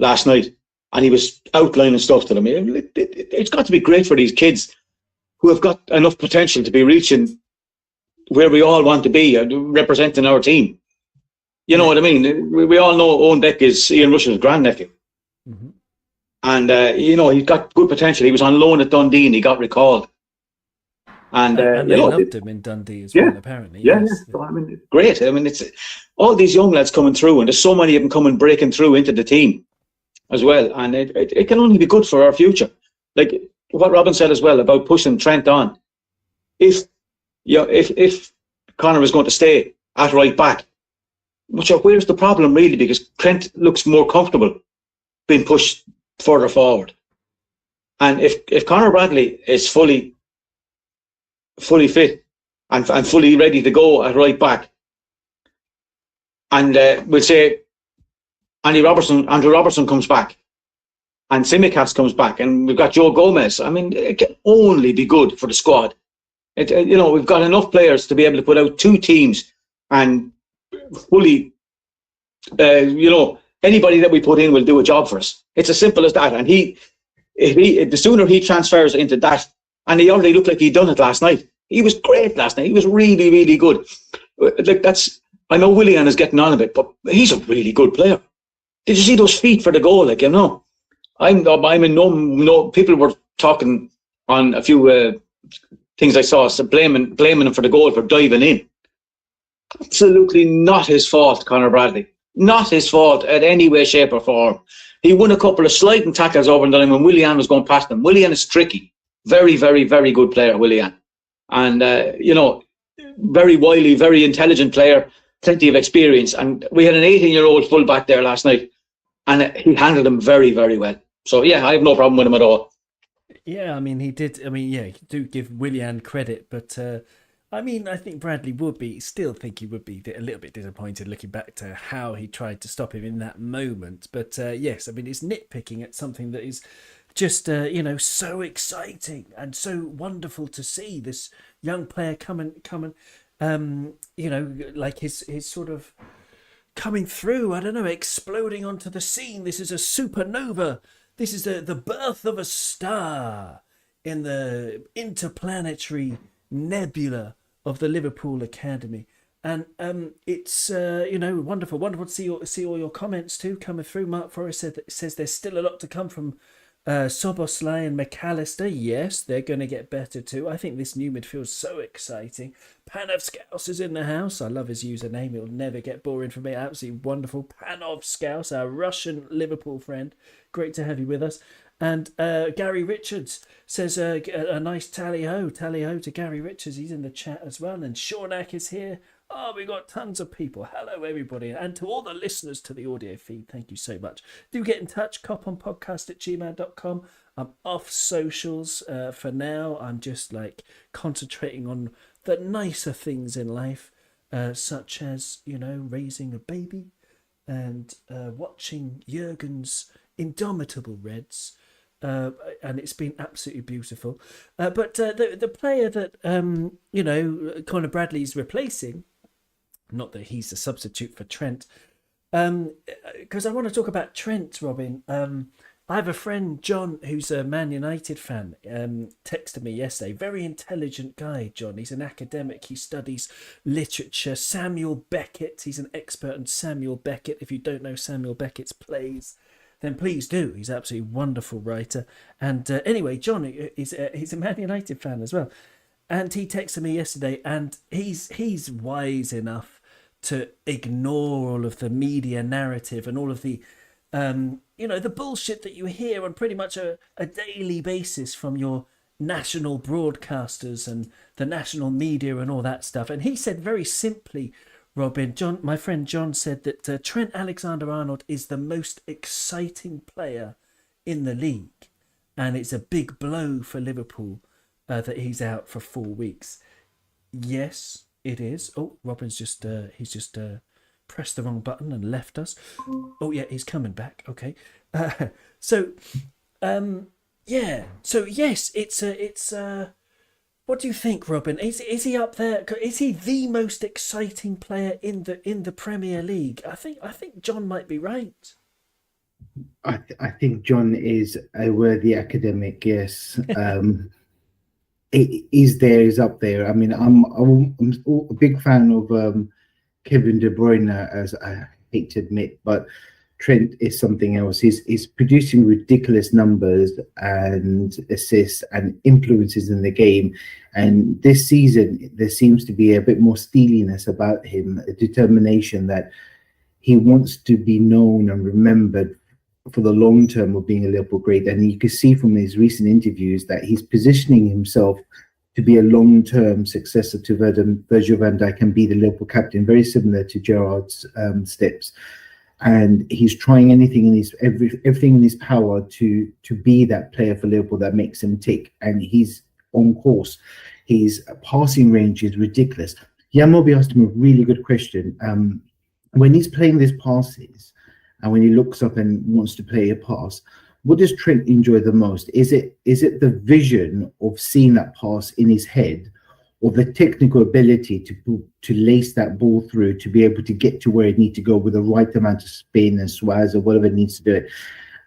last night, and he was outlining stuff to them. It's got to be great for these kids who have got enough potential to be reaching where we all want to be, representing our team. You know what I mean? We all know Owen Beck is Ian Rush's grandnephew. Mm-hmm. And, he's got good potential. He was on loan at Dundee and he got recalled. And they loved him in Dundee as well, apparently. Yes. So, great. It's all these young lads coming through, and there's so many of them breaking through into the team as well. And it can only be good for our future. Like what Robin said as well about pushing Trent on. If Conor is going to stay at right back, where's the problem really? Because Trent looks more comfortable being pushed further forward. And if Conor Bradley is fully fit and fully ready to go at right back, and we'll say Andrew Robertson comes back, and Tsimikas comes back, and we've got Joe Gomez. It can only be good for the squad. We've got enough players to be able to put out 2 teams and fully, anybody that we put in will do a job for us. It's as simple as that. And the sooner he transfers into that, and he already looked like he'd done it last night. He was great last night. He was really, really good. I know Willian is getting on a bit, but he's a really good player. Did you see those feet for the goal? I'm in no. People were talking on a few things I saw, so blaming him for the goal for diving in. Absolutely not his fault, Conor Bradley. Not his fault in any way, shape or form. He won a couple of sliding tackles over the line when Willian was going past him. Willian is tricky. Very, very, very good player, Willian. And, very wily, very intelligent player, plenty of experience. And we had an 18-year-old fullback there last night, and he handled him very, very well. So, I have no problem with him at all. Yeah, he did. You do give Willian credit, but I think Bradley still think he would be a little bit disappointed looking back to how he tried to stop him in that moment. But yes, it's nitpicking at something that is just, so exciting and so wonderful to see this young player coming, like his sort of coming through, exploding onto the scene. This is a supernova. This is the birth of a star in the interplanetary nebula of the Liverpool Academy. And it's wonderful to see all your comments too coming through. Mark Forrest says there's still a lot to come from Soboslai and McAllister. Yes, they're going to get better too. I think this new midfield is so exciting. Panov Scouse is in the house. I love his username. It'll never get boring for me. Absolutely wonderful. Panov Scouse, our Russian Liverpool friend. Great to have you with us. And Gary Richards says a nice tally-ho to Gary Richards. He's in the chat as well. And Shaunak is here. Oh, we got tons of people. Hello, everybody. And to all the listeners to the audio feed, thank you so much. Do get in touch, koponpodcast@gmail.com. I'm off socials for now. I'm just concentrating on the nicer things in life, such as, raising a baby and watching Jurgen's indomitable Reds. And it's been absolutely beautiful. But the player that, Conor Bradley's replacing, not that he's a substitute for Trent, because I want to talk about Trent, Robin. I have a friend, John, who's a Man United fan, texted me yesterday. Very intelligent guy, John. He's an academic. He studies literature. Samuel Beckett. He's an expert on Samuel Beckett. If you don't know Samuel Beckett's plays, then please do. He's an absolutely wonderful writer. And anyway, John, he's a Man United fan as well. And he texted me yesterday, and he's wise enough to ignore all of the media narrative and all of the, the bullshit that you hear on pretty much a daily basis from your national broadcasters and the national media and all that stuff. And he said very simply, Robin, my friend John said that Trent Alexander-Arnold is the most exciting player in the league. And it's a big blow for Liverpool that he's out for 4 weeks. Yes, it is. Oh, Robin's he's just pressed the wrong button and left us. Oh, yeah, he's coming back. Okay. Yeah. So yes, it's what do you think, Robin? Is he up there? Is he the most exciting player in the Premier League? I think John might be right. I think John is a worthy academic. Yes, is up there. I mean, I'm a big fan of Kevin De Bruyne, as I hate to admit, but Trent is something else. He's producing ridiculous numbers and assists and influences in the game. And this season, there seems to be a bit more steeliness about him, a determination that he wants to be known and remembered for the long term of being a Liverpool great. And you can see from his recent interviews that he's positioning himself to be a long-term successor to Virgil van Dijk and be the Liverpool captain, very similar to Gerrard's steps. And he's trying everything in his power to be that player for Liverpool that makes him tick. And he's on course. His passing range is ridiculous. Jan Molby asked him a really good question. When he's playing these passes, and when he looks up and wants to play a pass, what does Trent enjoy the most? Is it the vision of seeing that pass in his head, or the technical ability to lace that ball through, to be able to get to where it needs to go with the right amount of spin and swaz or whatever it needs to do it?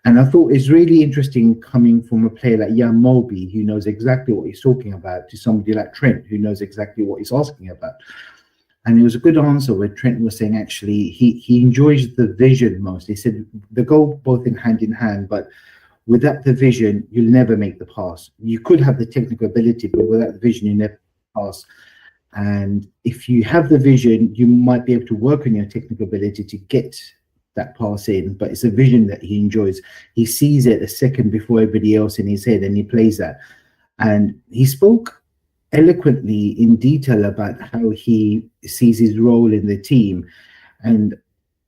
And I thought it's really interesting coming from a player like Jan Molby, who knows exactly what he's talking about, to somebody like Trent, who knows exactly what he's asking about. And it was a good answer where Trent was saying actually he enjoys the vision most. He said the goal both in hand, but without the vision, you'll never make the pass. You could have the technical ability, but without the vision, you never pass. And if you have the vision, you might be able to work on your technical ability to get that pass in, but it's a vision that he enjoys. He sees it a second before everybody else in his head, and he plays that. And he spoke eloquently in detail about how he sees his role in the team. And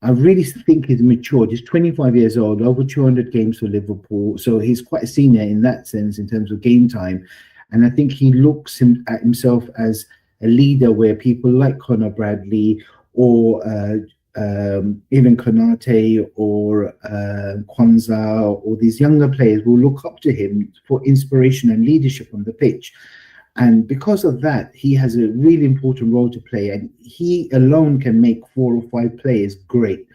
I really think he's matured. He's 25 years old, over 200 games for Liverpool. So he's quite a senior in that sense in terms of game time. And I think he looks at himself as a leader where people like Conor Bradley or even Konate or Kwanzaa or these younger players will look up to him for inspiration and leadership on the pitch. And because of that, he has a really important role to play. And he alone can make 4 or 5 players great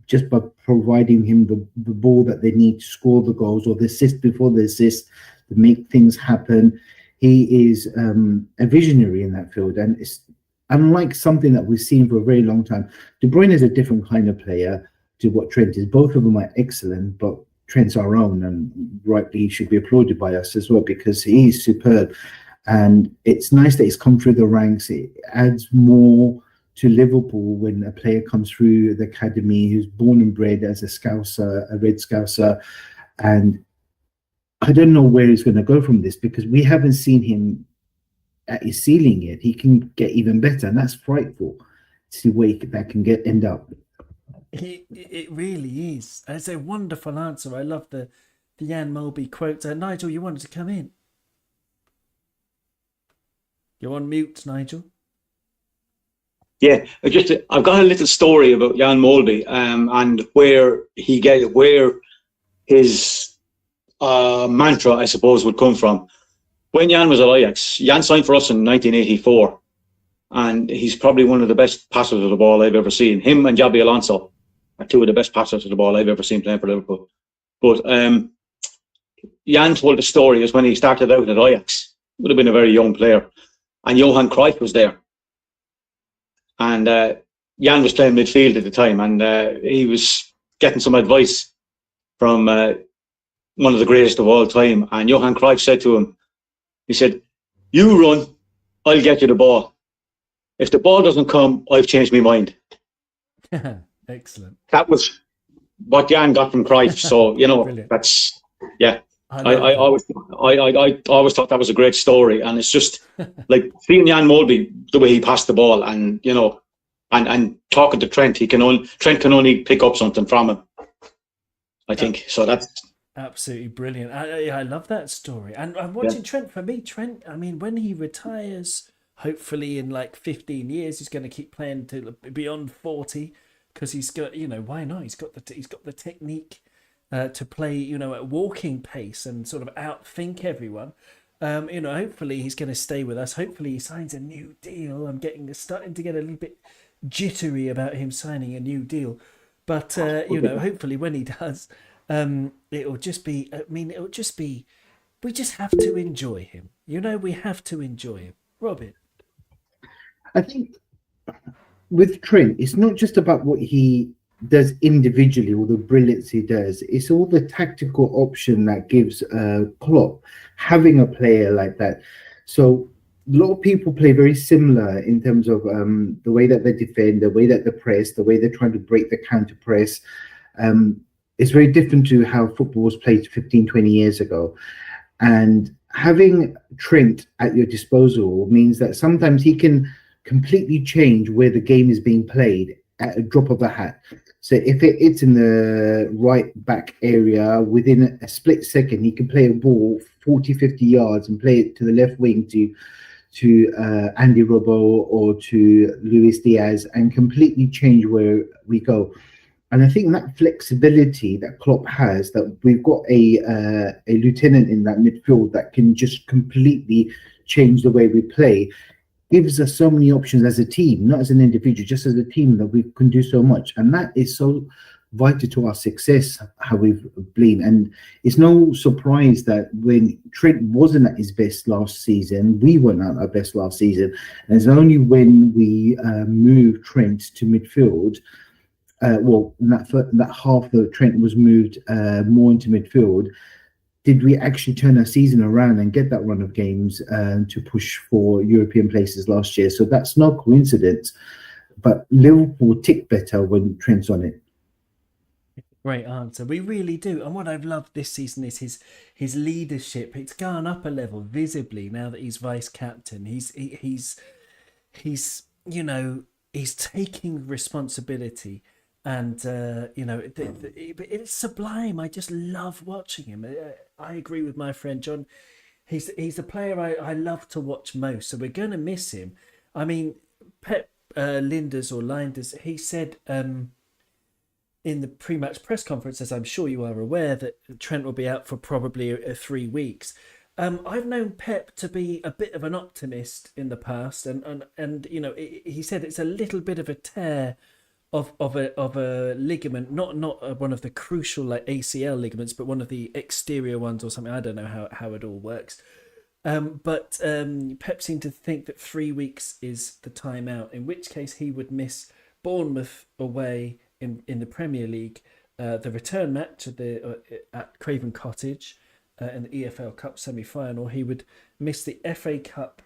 just by providing him the ball that they need to score the goals, or the assist before the assist, to make things happen. He is a visionary in that field. And it's unlike something that we've seen for a very long time. De Bruyne is a different kind of player to what Trent is. Both of them are excellent, but Trent's our own, and rightly he should be applauded by us as well, because he is superb. And it's nice that he's come through the ranks. It adds more to Liverpool when a player comes through the academy who's born and bred as a Scouser, a Red Scouser. And I don't know where he's going to go from this, because we haven't seen him at his ceiling yet. He can get even better, and that's frightful to see where that can end up. It really is. That's a wonderful answer. I love the Jan Molby quote. Nigel, you wanted to come in? You're on mute, Nigel. Yeah, I've got a little story about Jan Molby and where his mantra, I suppose, would come from. When Jan was at Ajax, Jan signed for us in 1984, and he's probably one of the best passers of the ball I've ever seen. Him and Xabi Alonso are 2 of the best passers of the ball I've ever seen playing for Liverpool. But Jan told the story as when he started out at Ajax. Would have been a very young player. And Johan Cruyff was there. And Jan was playing midfield at the time, and he was getting some advice from one of the greatest of all time. And Johan Cruyff said to him, he said, "You run, I'll get you the ball. If the ball doesn't come, I've changed my mind." Excellent. That was what Jan got from Cruyff. So, Brilliant. that's, yeah. I always thought that was a great story, and it's just like seeing Jan Molby, the way he passed the ball, and and talking to Trent, Trent can only pick up something from him. I think so. That's absolutely brilliant. I love that story. And I'm watching Trent. For me, Trent, I mean, when he retires, hopefully in like 15 years, he's going to keep playing till beyond 40, because he's got, why not? He's got the technique to play, at walking pace and sort of outthink everyone. Hopefully he's going to stay with us. Hopefully he signs a new deal. I'm starting to get a little bit jittery about him signing a new deal. But, hopefully when he does, it'll just be, we just have to enjoy him. We have to enjoy him. Robin. I think with Trent, it's not just about what he does individually or the brilliance he does. It's all the tactical option that gives Klopp having a player like that. So a lot of people play very similar in terms of the way that they defend, the way that they press, the way they're trying to break the counter press. It's very different to how football was played 15, 20 years ago. And having Trent at your disposal means that sometimes he can completely change where the game is being played at a drop of a hat. So if it's in the right back area, within a split second, he can play a ball 40, 50 yards and play it to the left wing to Andy Robbo or to Luis Diaz and completely change where we go. And I think that flexibility that Klopp has, that we've got a lieutenant in that midfield that can just completely change the way we play, gives us so many options as a team, not as an individual, just as a team, that we can do so much. And that is so vital to our success, how we've been. And it's no surprise that when Trent wasn't at his best last season, we weren't at our best last season. And it's only when we moved Trent to midfield, that half of Trent was moved more into midfield, did we actually turn our season around and get that run of games to push for European places last year. So that's no coincidence. But Liverpool tick better when Trent's on it. Great answer. We really do. And what I've loved this season is his leadership. It's gone up a level visibly now that he's vice captain. He's taking responsibility. And, it's sublime. I just love watching him. I agree with my friend John. He's the player I love to watch most. So we're going to miss him. I mean, Pep Linders, he said in the pre-match press conference, as I'm sure you are aware, that Trent will be out for probably 3 weeks. I've known Pep to be a bit of an optimist in the past. And he said it's a little bit of a tear of a ligament, not one of the crucial like ACL ligaments, but one of the exterior ones or something. I don't know how it all works. But Pep seemed to think that 3 weeks is the time out, in which case he would miss Bournemouth away in the Premier League, the return match at Craven Cottage in the EFL Cup semi-final. He would miss the FA Cup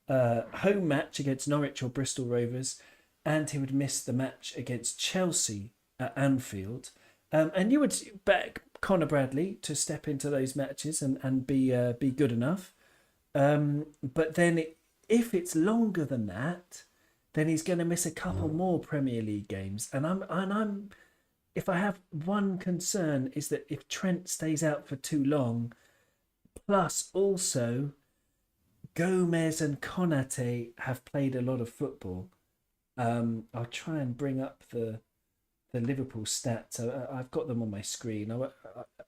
home match against Norwich or Bristol Rovers, and he would miss the match against Chelsea at Anfield. And you would back Conor Bradley to step into those matches and be good enough. But then if it's longer than that, then he's going to miss a couple more Premier League games. And I'm if I have one concern, is that if Trent stays out for too long, plus also Gomez and Konate have played a lot of football. I'll try and bring up the Liverpool stats. I've got them on my screen.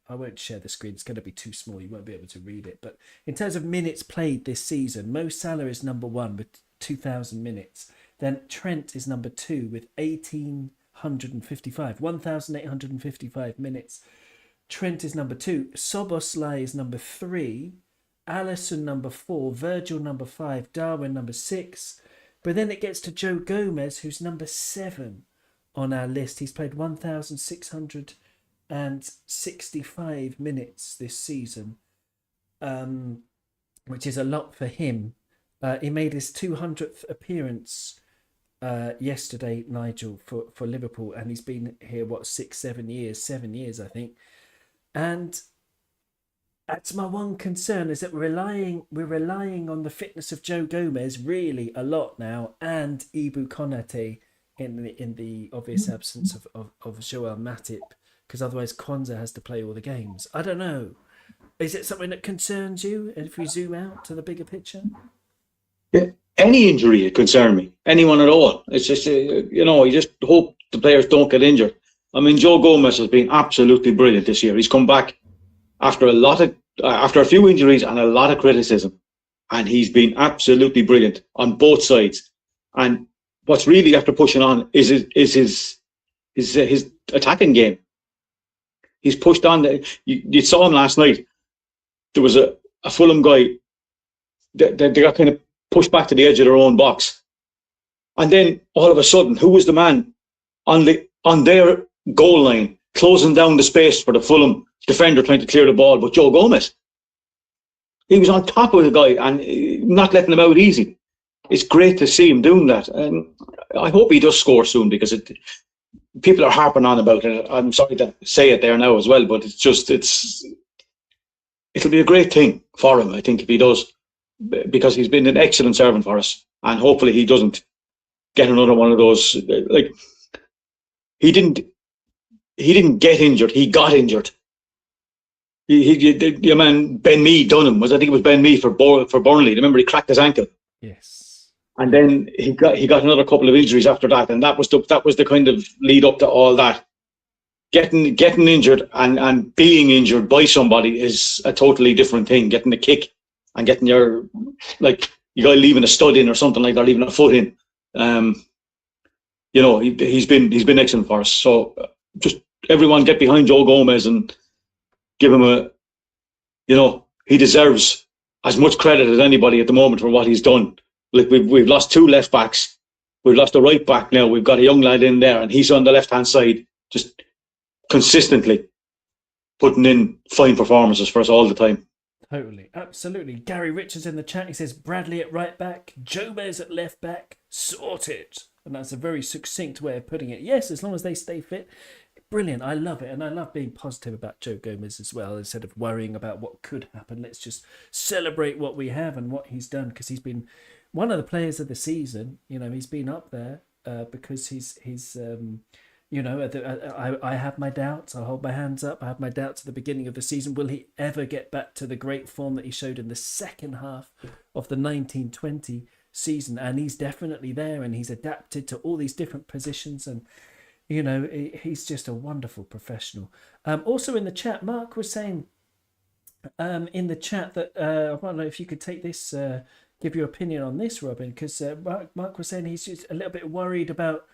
I won't share the screen. It's going to be too small. You won't be able to read it. But in terms of minutes played this season, Mo Salah is number 1 with 2,000 minutes. Then Trent is number 2 with 1,855 minutes. Trent is number 2. Szoboszlai is number 3. Alisson number 4. Virgil number 5. Darwin number 6. But then it gets to Joe Gomez, who's number 7 on our list. He's played 1,665 minutes this season, which is a lot for him. He made his 200th appearance yesterday, Nigel, for Liverpool, and he's been here, 7 years, I think. And That's my one concern, is that we're relying on the fitness of Joe Gomez really a lot now, and Ibu Konate in the obvious absence of Joel Matip, because otherwise Kwanzaa has to play all the games. I don't know. Is it something that concerns you if we zoom out to the bigger picture? Yeah. Any injury would concern me. Anyone at all. It's just, you just hope the players don't get injured. I mean, Joe Gomez has been absolutely brilliant this year. He's come back after a few injuries and a lot of criticism, and he's been absolutely brilliant on both sides. And what's really after pushing on is his attacking game. He's pushed on. You saw him last night. There was a Fulham guy. They got kind of pushed back to the edge of their own box, and then all of a sudden, who was the man on their goal line closing down the space for the Fulham defender trying to clear the ball? But Joe Gomez. He was on top of the guy and not letting him out easy. It's great to see him doing that, and I hope he does score soon, because people are harping on about it. I'm sorry to say it there now as well, but it'll be a great thing for him, I think, if he does, because he's been an excellent servant for us, and hopefully he doesn't get another one of those. Like, he didn't get injured; he got injured. The man Ben Mee done him. I think it was Ben Mee for Burnley. Remember, he cracked his ankle. Yes. And then he got another couple of injuries after that, and that was the kind of lead up to all that. Getting injured and being injured by somebody is a totally different thing. Getting a kick and getting you got leaving a stud in or something like that, leaving a foot in. He's been excellent for us. So just everyone get behind Joe Gomez and give him he deserves as much credit as anybody at the moment for what he's done. Like, we've lost two left backs, we've lost a right back now. We've got a young lad in there, and he's on the left hand side, just consistently putting in fine performances for us all the time. Totally, absolutely. Gary Richards in the chat, he says Bradley at right back, Gomez at left back, sorted. And that's a very succinct way of putting it. Yes, as long as they stay fit. Brilliant. I love it. And I love being positive about Joe Gomez as well. Instead of worrying about what could happen, let's just celebrate what we have and what he's done, because he's been one of the players of the season. He's been up there because he's I have my doubts. I'll hold my hands up. I have my doubts at the beginning of the season. Will he ever get back to the great form that he showed in the second half of the 1920 season? And he's definitely there, and he's adapted to all these different positions, and he's just a wonderful professional. Also in the chat, Mark was saying in the chat that I don't know if you could take this, give your opinion on this, Robin, because Mark was saying he's just a little bit worried about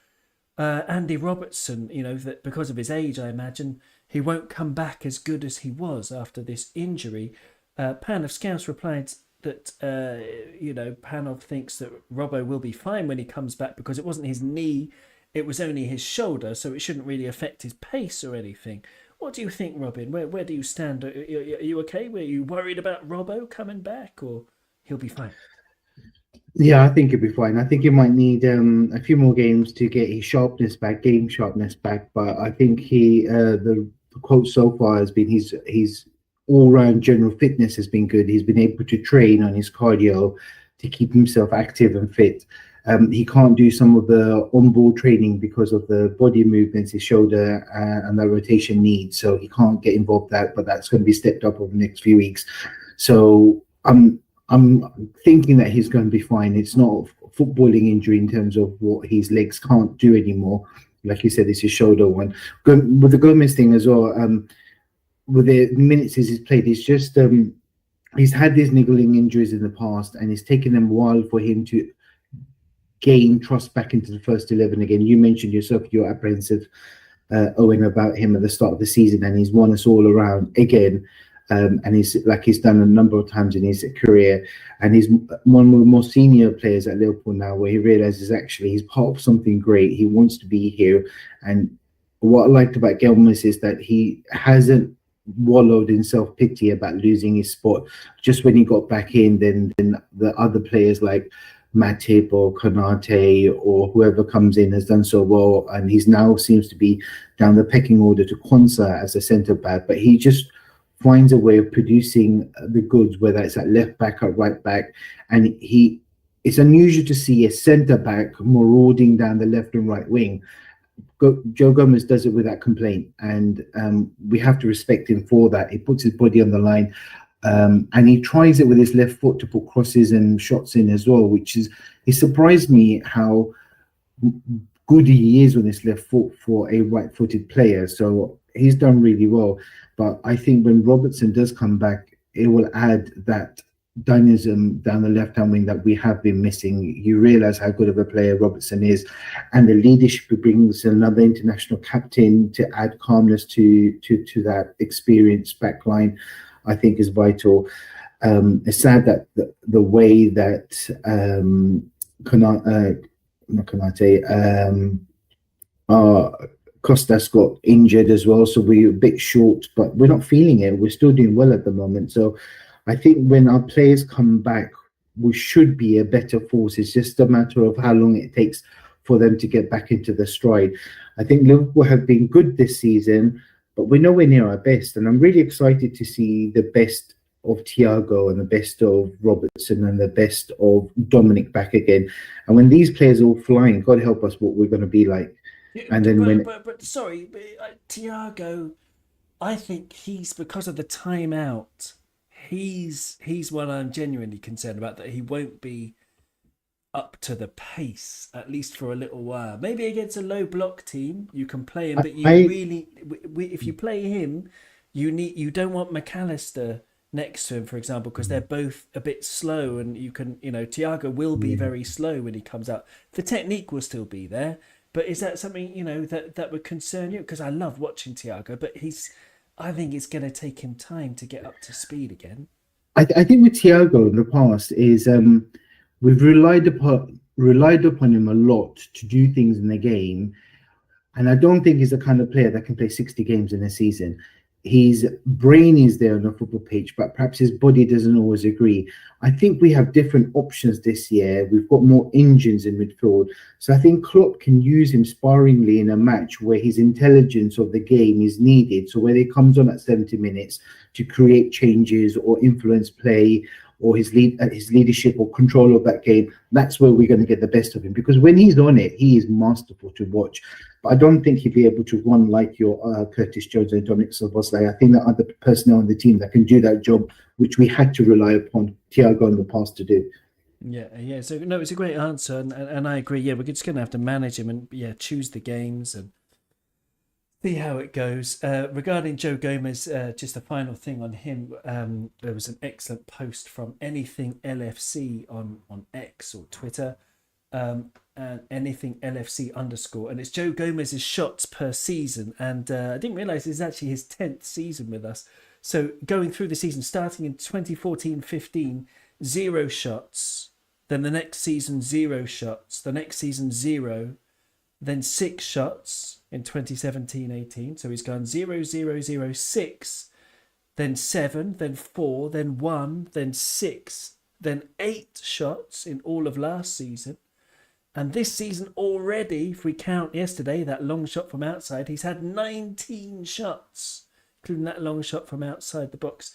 Andy Robertson, that because of his age, I imagine he won't come back as good as he was after this injury. Pan of Scouts replied that, Panov thinks that Robbo will be fine when he comes back, because it wasn't his knee, it was only his shoulder, so it shouldn't really affect his pace or anything. What do you think, Robin? Where do you stand? Are you okay? Were you worried about Robbo coming back, or he'll be fine? Yeah, I think he'll be fine. I think he might need a few more games to get his game sharpness back. But I think the quote so far has been his all-round general fitness has been good. He's been able to train on his cardio to keep himself active and fit. He can't do some of the on-ball training because of the body movements, his shoulder and the rotation needs. So he can't get involved with that, but that's going to be stepped up over the next few weeks. So I'm thinking that he's going to be fine. It's not a footballing injury in terms of what his legs can't do anymore. Like you said, it's his shoulder one. With the Gomez thing as well, with the minutes he's played, he's just he's had these niggling injuries in the past, and it's taken them a while for him to gain trust back into the first 11 again. You mentioned yourself you're apprehensive, Owen, about him at the start of the season, and he's won us all around again. And he's done a number of times in his career, and he's one of the more senior players at Liverpool now, where he realizes actually he's part of something great. He wants to be here, and what I liked about Gomez is that he hasn't wallowed in self-pity about losing his spot. Just when he got back in, then the other players like Matip or Konate or whoever comes in has done so well, and he's now seems to be down the pecking order to Kwanzaa as a centre back. But he just finds a way of producing the goods, whether it's at left back or right back. And it's unusual to see a centre back marauding down the left and right wing. Joe Gomez does it without complaint, and we have to respect him for that. He puts his body on the line, and he tries it with his left foot to put crosses and shots in as well, it surprised me how good he is on his left foot for a right-footed player. So he's done really well. But I think when Robertson does come back, it will add that dynamism down the left-hand wing that we have been missing. You realise how good of a player Robertson is, and the leadership he brings, another international captain to add calmness to that experienced backline, I think is vital. It's sad that the way that Costas got injured as well, so we're a bit short, but we're not feeling it. We're still doing well at the moment. So I think when our players come back, we should be a better force. It's just a matter of how long it takes for them to get back into the stride. I think Liverpool have been good this season, but we're nowhere near our best. And I'm really excited to see the best of Thiago and the best of Robertson and the best of Dominic back again. And when these players are all flying, God help us what we're going to be like. And then Thiago, I think he's, because of the timeout, he's what I'm genuinely concerned about, that he won't be up to the pace, at least for a little while. Maybe against a low block team you can play him, but if you play him, you don't want McAllister next to him, for example, because they're both a bit slow, and Thiago will be very slow when he comes out. The technique will still be there, but is that something that would concern you? Because I love watching Thiago, but I think it's going to take him time to get up to speed again. I think with Thiago in the past is we've relied upon him a lot to do things in the game, and I don't think he's the kind of player that can play 60 games in a season. His brain is there on the football pitch, but perhaps his body doesn't always agree. I think we have different options this year. We've got more engines in midfield. So I think Klopp can use him sparingly in a match where his intelligence of the game is needed. So where he comes on at 70 minutes to create changes or influence play, or his leadership or control of that game, that's where we're going to get the best of him. Because when he's on it, he is masterful to watch. But I don't think he'll be able to run like your Curtis Jones and Dominic Szoboszlai. I think there are other personnel on the team that can do that job, which we had to rely upon Thiago in the past to do. Yeah. So, no, it's a great answer. And I agree. Yeah, we're just going to have to manage him and, choose the games and see how it goes. Regarding Joe Gomez, just a final thing on him. There was an excellent post from Anything LFC on X or Twitter, and Anything LFC _, and it's Joe Gomez's shots per season. And I didn't realise it's actually his 10th season with us. So going through the season, starting in 2014-15, 0 shots. Then the next season, 0 shots. The next season, 0. Then 6 shots in 2017-18. So he's gone 0, 0, 0, 6, then 7, then 4, then 1, then 6, then 8 shots in all of last season. And this season already, if we count yesterday, that long shot from outside, he's had 19 shots, including that long shot from outside the box.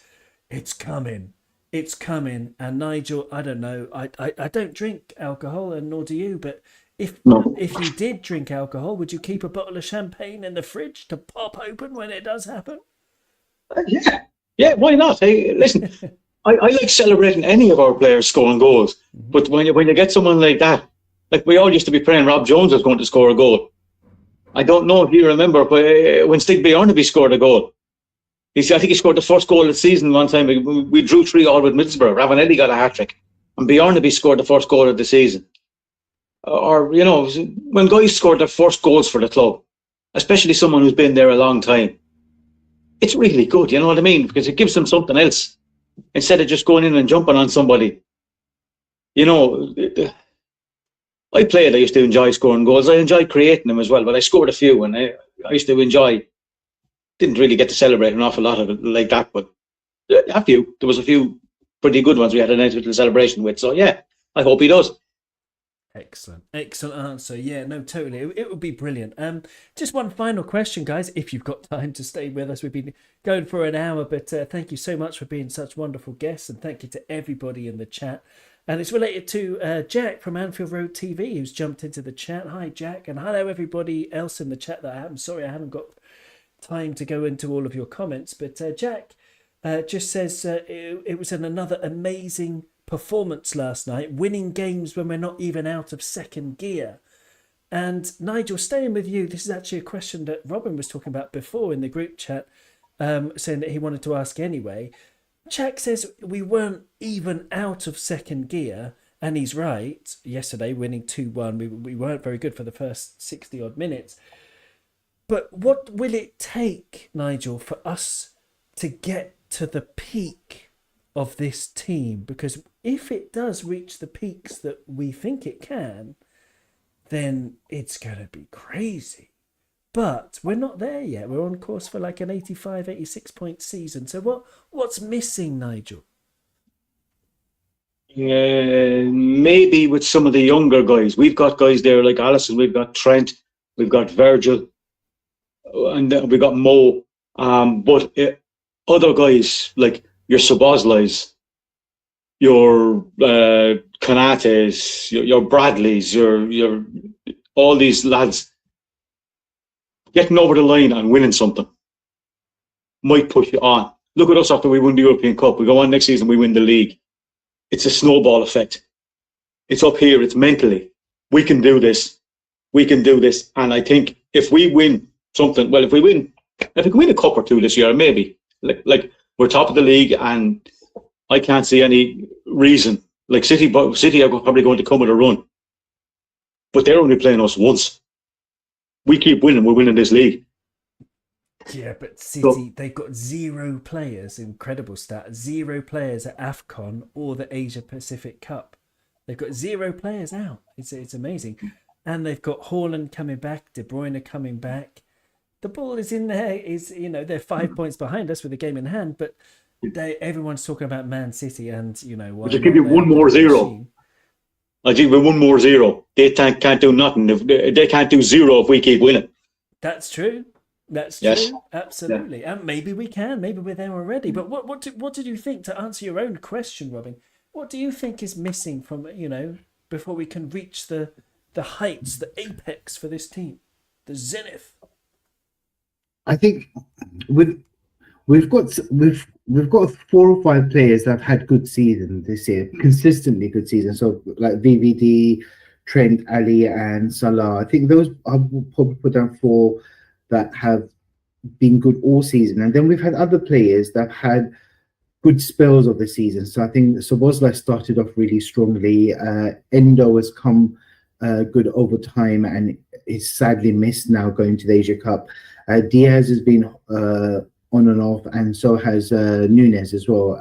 It's coming. And Nigel, I don't know. I don't drink alcohol, and nor do you, but if you did drink alcohol, would you keep a bottle of champagne in the fridge to pop open when it does happen? Yeah, why not? Hey, listen, I like celebrating any of our players scoring goals, but when you get someone like that, like we all used to be praying Rob Jones was going to score a goal. I don't know if you remember, but when Stig Bjornaby scored a goal, I think he scored the first goal of the season one time. We drew 3-3 with Middlesbrough. Ravanelli got a hat-trick, and Bjornaby scored the first goal of the season. Or, when guys scored their first goals for the club, especially someone who's been there a long time, it's really good, you know what I mean? Because it gives them something else instead of just going in and jumping on somebody. I used to enjoy scoring goals. I enjoy creating them as well, but I scored a few, and I used to enjoy. Didn't really get to celebrate an awful lot of it like that, but a few. There was a few pretty good ones we had a nice little celebration with. So yeah, I hope he does. Excellent answer. Yeah, no, totally. It would be brilliant. Just one final question, guys, if you've got time to stay with us. We've been going for an hour, but thank you so much for being such wonderful guests, and thank you to everybody in the chat. And it's related to Jack from Anfield Road TV, who's jumped into the chat. Hi, Jack, and hello everybody else in the chat that I'm sorry I haven't got time to go into all of your comments, but Jack just says it was another amazing performance last night, winning games when we're not even out of second gear. And Nigel, staying with you, this is actually a question that Robin was talking about before in the group chat, saying that he wanted to ask anyway. Jack says we weren't even out of second gear, and he's right. Yesterday, winning 2-1, we weren't very good for the first 60 odd minutes. But what will it take, Nigel, for us to get to the peak of this team? Because if it does reach the peaks that we think it can, then it's going to be crazy. But we're not there yet. We're on course for like an 85, 86 point season. So what's missing, Nigel? Maybe with some of the younger guys. We've got guys there like Allison, we've got Trent, we've got Virgil, and we've got Mo. But other guys like your Szoboszlais, your Konates, your Bradleys, your all these lads getting over the line and winning something might push you on. Look at us after we won the European Cup. We go on next season, we win the league. It's a snowball effect. It's up here. It's mentally. We can do this. We can do this. And I think if we win something, well, if we can win a cup or two this year, maybe like we're top of the league, and I can't see any reason. Like City are probably going to come with a run, but they're only playing us once. We keep winning. We're winning this league. Yeah, but City, they've got 0 players, incredible stat, 0 players at AFCON or the Asia Pacific Cup. They've got 0 players out. It's amazing. And they've got Haaland coming back, De Bruyne coming back. The ball is in there. They're 5 points behind us with the game in hand, but everyone's talking about Man City and, I'll just give you one more 0. I'll give you one more 0. They can't do nothing. They can't do 0 if we keep winning. That's true. That's true. Yes. Absolutely. Yeah. And maybe we can. Maybe we're there already. But what did you think, to answer your own question, Robin? What do you think is missing from, before we can reach the heights, the apex for this team, the zenith? I think we've got 4 or 5 players that have had good seasons this year, consistently good seasons. So like VVD, Trent, Ali, and Salah. I think those I will probably put down 4 that have been good all season. And then we've had other players that have had good spells of the season. So I think Szoboszlai started off really strongly. Endo has come good over time and is sadly missed now going to the Asia Cup. Diaz has been on and off, and so has Nunes as well.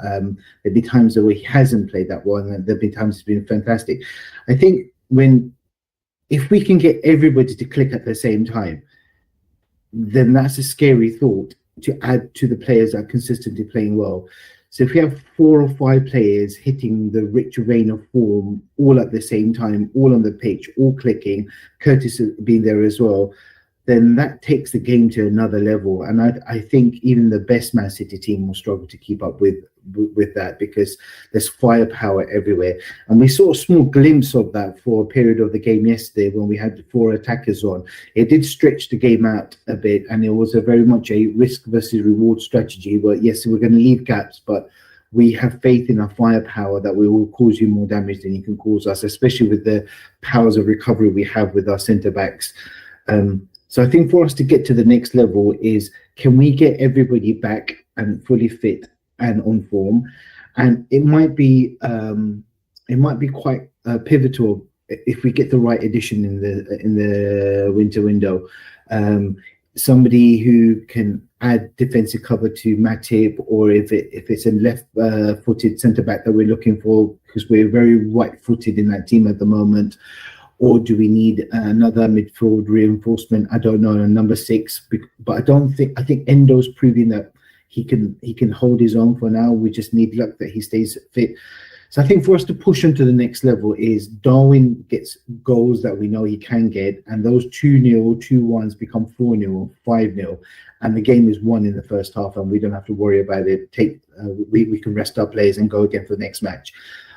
There've been times where he hasn't played that well, and there've been times it's been fantastic. I think if we can get everybody to click at the same time, then that's a scary thought to add to the players that are consistently playing well. So if we have 4 or 5 players hitting the rich vein of form all at the same time, all on the pitch, all clicking, Curtis being there as well, then that takes the game to another level. And I think even the best Man City team will struggle to keep up with that, because there's firepower everywhere. And we saw a small glimpse of that for a period of the game yesterday when we had the 4 attackers on. It did stretch the game out a bit, and it was very much a risk versus reward strategy. But yes, we're going to leave gaps, but we have faith in our firepower that we will cause you more damage than you can cause us, especially with the powers of recovery we have with our centre-backs. So I think for us to get to the next level is, can we get everybody back and fully fit and on form? And it might be quite pivotal if we get the right addition in the winter window. Somebody who can add defensive cover to Matip, or if it's a left-footed centre back that we're looking for, because we're very right-footed in that team at the moment. Or do we need another midfield reinforcement? I don't know, number 6. But I think Endo's proving that he can hold his own for now. We just need luck that he stays fit. So I think for us to push him to the next level is Darwin gets goals that we know he can get, and those 2-0, 2-1s become 4-0, 5-0, and the game is won in the first half, and we don't have to worry about it. We can rest our players and go again for the next match.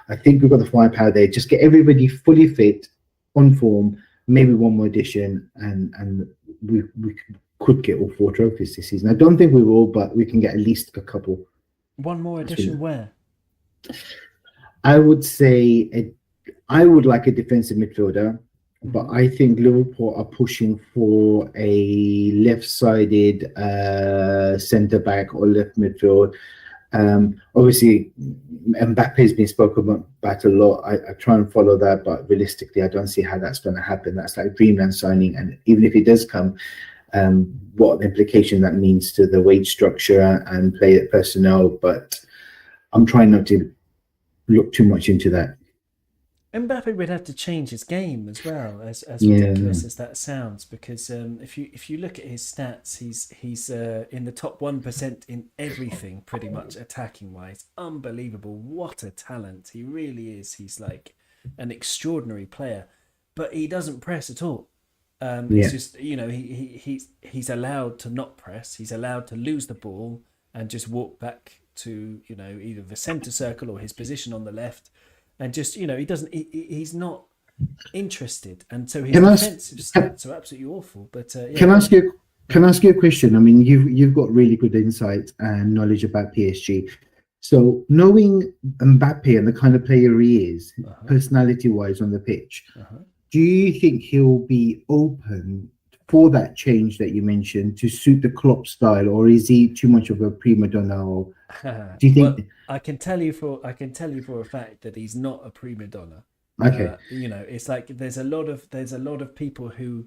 I think we've got the firepower there. Just get everybody fully fit, on form, maybe one more addition, and we could get all 4 trophies this season. I don't think we will, but we can get at least a couple. One more addition where? I would say I would like a defensive midfielder, but I think Liverpool are pushing for a left-sided centre back or left midfield. Obviously, Mbappe has been spoken about a lot. I try and follow that, but realistically, I don't see how that's going to happen. That's like dreamland signing, and even if it does come, what implication that means to the wage structure and player personnel. But I'm trying not to look too much into that. Mbappe would have to change his game as well, as ridiculous as that sounds, because if you look at his stats, he's in the top 1% in everything, pretty much attacking wise. Unbelievable! What a talent he really is. He's like an extraordinary player, but he doesn't press at all. It's just he's allowed to not press. He's allowed to lose the ball and just walk back to either the centre circle or his position on the left. And just he's not interested, and so his defensive stats are absolutely awful. But Can I ask you a question? I mean, you've got really good insight and knowledge about PSG. So knowing Mbappe and the kind of player he is, personality-wise on the pitch, do you think he'll be open for that change that you mentioned to suit the Klopp style, or is he too much of a prima donna? Or do you think? Well, I can tell you for a fact that he's not a prima donna. Okay. It's like there's a lot of people who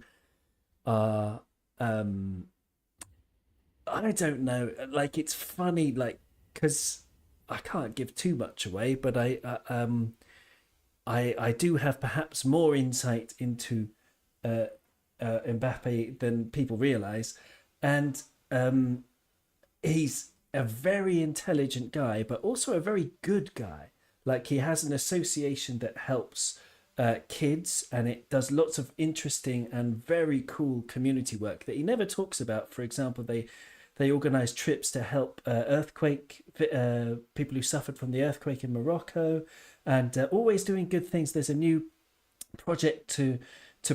are I don't know. Like, it's funny, like, because I can't give too much away, but I do have perhaps more insight into Mbappe than people realize, and he's a very intelligent guy, but also a very good guy. Like, he has an association that helps kids, and it does lots of interesting and very cool community work that he never talks about. For example, they organize trips to help people who suffered from the earthquake in Morocco, and always doing good things. There's a new project to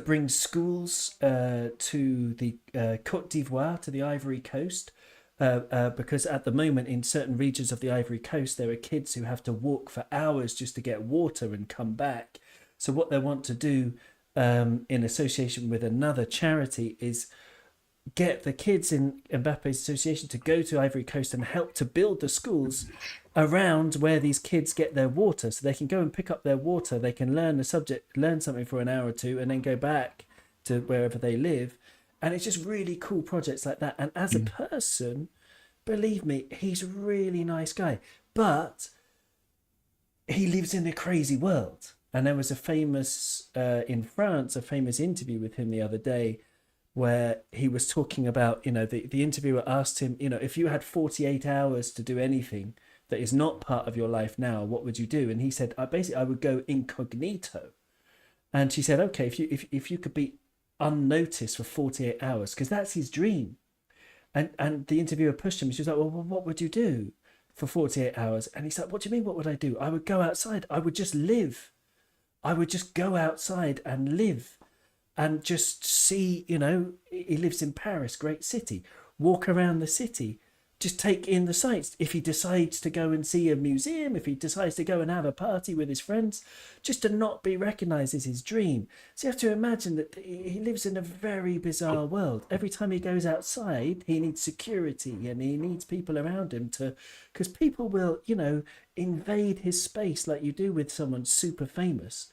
bring schools to the Côte d'Ivoire, to the Ivory Coast, because at the moment in certain regions of the Ivory Coast there are kids who have to walk for hours just to get water and come back. So what they want to do, in association with another charity, is get the kids in Mbappe's association to go to Ivory Coast and help to build the schools around where these kids get their water, so they can go and pick up their water, they can learn something for an hour or two, and then go back to wherever they live. And it's just really cool projects like that. And as a person, believe me, he's a really nice guy, but he lives in a crazy world. And there was a famous in France, a famous interview with him the other day, where he was talking about, the interviewer asked him, if you had 48 hours to do anything that is not part of your life now, what would you do? And he said, I would go incognito. And she said, okay, if you could be unnoticed for 48 hours, because that's his dream. And the interviewer pushed him. She was like, well, what would you do for 48 hours? And he's like, what do you mean, what would I do? I would go outside. I would just live. I would just go outside and live and just see, he lives in Paris, great city, walk around the city, just take in the sights. If he decides to go and see a museum, if he decides to go and have a party with his friends, just to not be recognised is his dream. So you have to imagine that he lives in a very bizarre world. Every time he goes outside, he needs security and he needs people around him because people will, invade his space like you do with someone super famous.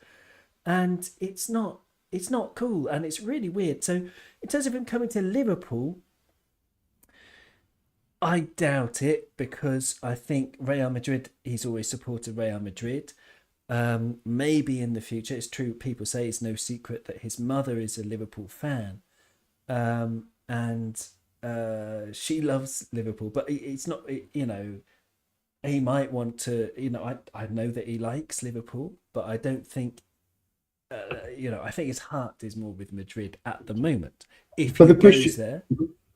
And it's not cool, and it's really weird. So in terms of him coming to Liverpool, I doubt it, because I think Real Madrid, he's always supported Real Madrid. Maybe in the future, it's true, people say it's no secret that his mother is a Liverpool fan, and she loves Liverpool, but it's not, he might want to, I know that he likes Liverpool, but I don't think, I think his heart is more with Madrid at the moment. If But he the goes question, there,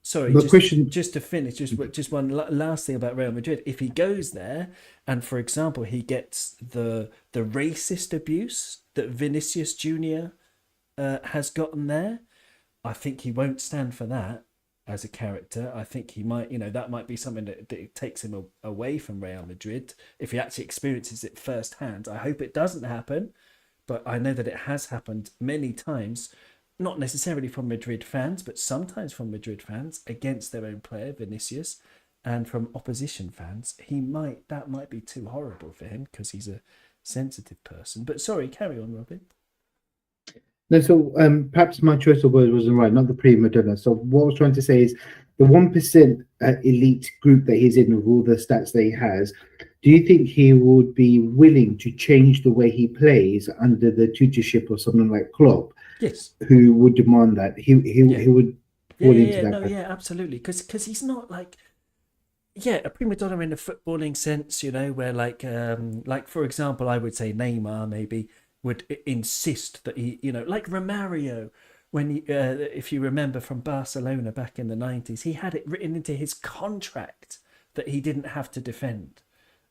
sorry, the question, just to finish, just one last thing about Real Madrid. If he goes there, and for example, he gets the racist abuse that Vinicius Junior has gotten there, I think he won't stand for that as a character. I think he might, that might be something that takes him away from Real Madrid if he actually experiences it firsthand. I hope it doesn't happen, but I know that it has happened many times, not necessarily from Madrid fans, but sometimes from Madrid fans against their own player, Vinicius, and from opposition fans. That might be too horrible for him because he's a sensitive person. But sorry, carry on, Robin. no, so perhaps my choice of words wasn't right, not the prima donna. So what I was trying to say is the 1% elite group that he's in with all the stats that he has, do you think he would be willing to change the way he plays under the tutorship of someone like Klopp? Yes. Who would demand that? He would fall into that. No, yeah, absolutely. Because he's not like, a prima donna in the footballing sense, where like for example, I would say Neymar maybe would insist that he, like Romario, when he, if you remember from Barcelona back in the 90s, he had it written into his contract that he didn't have to defend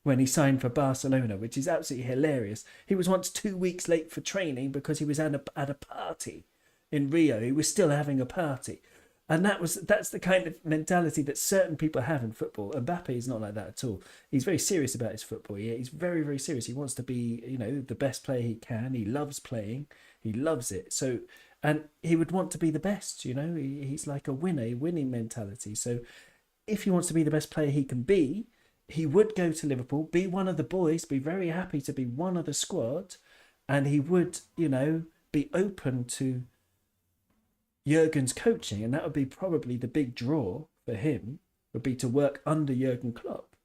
when he signed for Barcelona, which is absolutely hilarious. He was once 2 weeks late for training because he was at a party in Rio. He was still having a party. And that's the kind of mentality that certain people have in football. Mbappe is not like that at all. He's very serious about his football. He's very, very serious. He wants to be, the best player he can. He loves playing. He loves it. So, and he would want to be the best, He's like a winning mentality. So if he wants to be the best player he can be, he would go to Liverpool, be one of the boys, be very happy to be one of the squad, and he would, be open to Jurgen's coaching, and that would be probably the big draw for him, would be to work under Jurgen Klopp.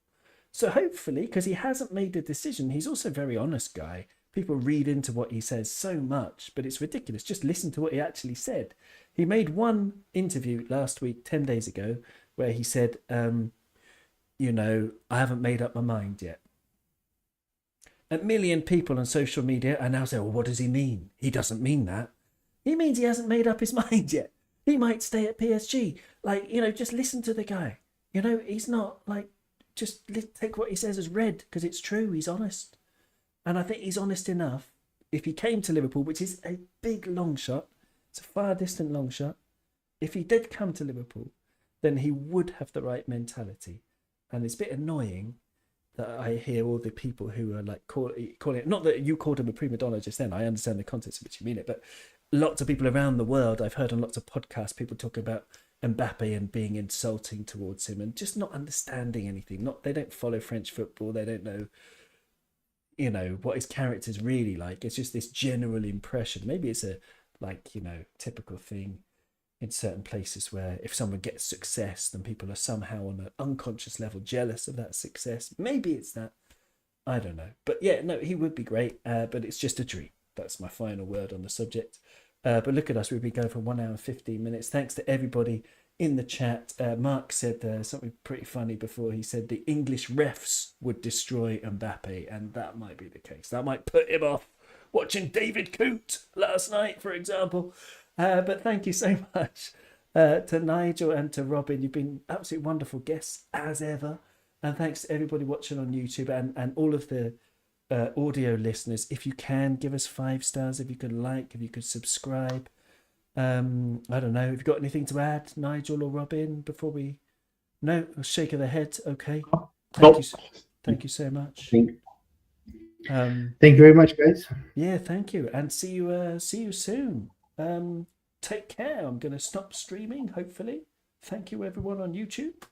So hopefully, because he hasn't made a decision, he's also a very honest guy. People read into what he says so much, but it's ridiculous. Just listen to what he actually said. He made one interview last week, 10 days ago, where he said, I haven't made up my mind yet. A million people on social media are now saying, well, what does he mean? He doesn't mean that. He means he hasn't made up his mind yet. He might stay at PSG. Like, just listen to the guy. He's not like, just take what he says as read because it's true. He's honest. And I think he's honest enough. If he came to Liverpool, which is a big long shot, it's a far distant long shot. If he did come to Liverpool, then he would have the right mentality. And it's a bit annoying that I hear all the people who are like calling it, not that you called him a prima donna just then, I understand the context in which you mean it, but lots of people around the world, I've heard on lots of podcasts, people talking about Mbappe and being insulting towards him and just not understanding anything. They don't follow French football. They don't know, what his character's really like. It's just this general impression. Maybe it's a typical thing in certain places where if someone gets success, then people are somehow on an unconscious level jealous of that success. Maybe it's that. I don't know. But yeah, no, he would be great, but it's just a dream. That's my final word on the subject. But look at us, we've been going for 1 hour and 15 minutes. Thanks to everybody in the chat. Mark said something pretty funny before. He said the English refs would destroy Mbappe, and that might be the case. That might put him off watching David Coote last night, for example. But thank you so much to Nigel and to Robin. You've been absolutely wonderful guests as ever. And thanks to everybody watching on YouTube and all of the audio listeners. If you can, give us 5 stars, if you could like, if you could subscribe. I don't know, have you got anything to add, Nigel or Robin, before we... No, a shake of the head. Okay. Thank you so much. Thank you very much, guys. Yeah, thank you. And see you soon. Take care. I'm going to stop streaming, hopefully. Thank you, everyone on YouTube.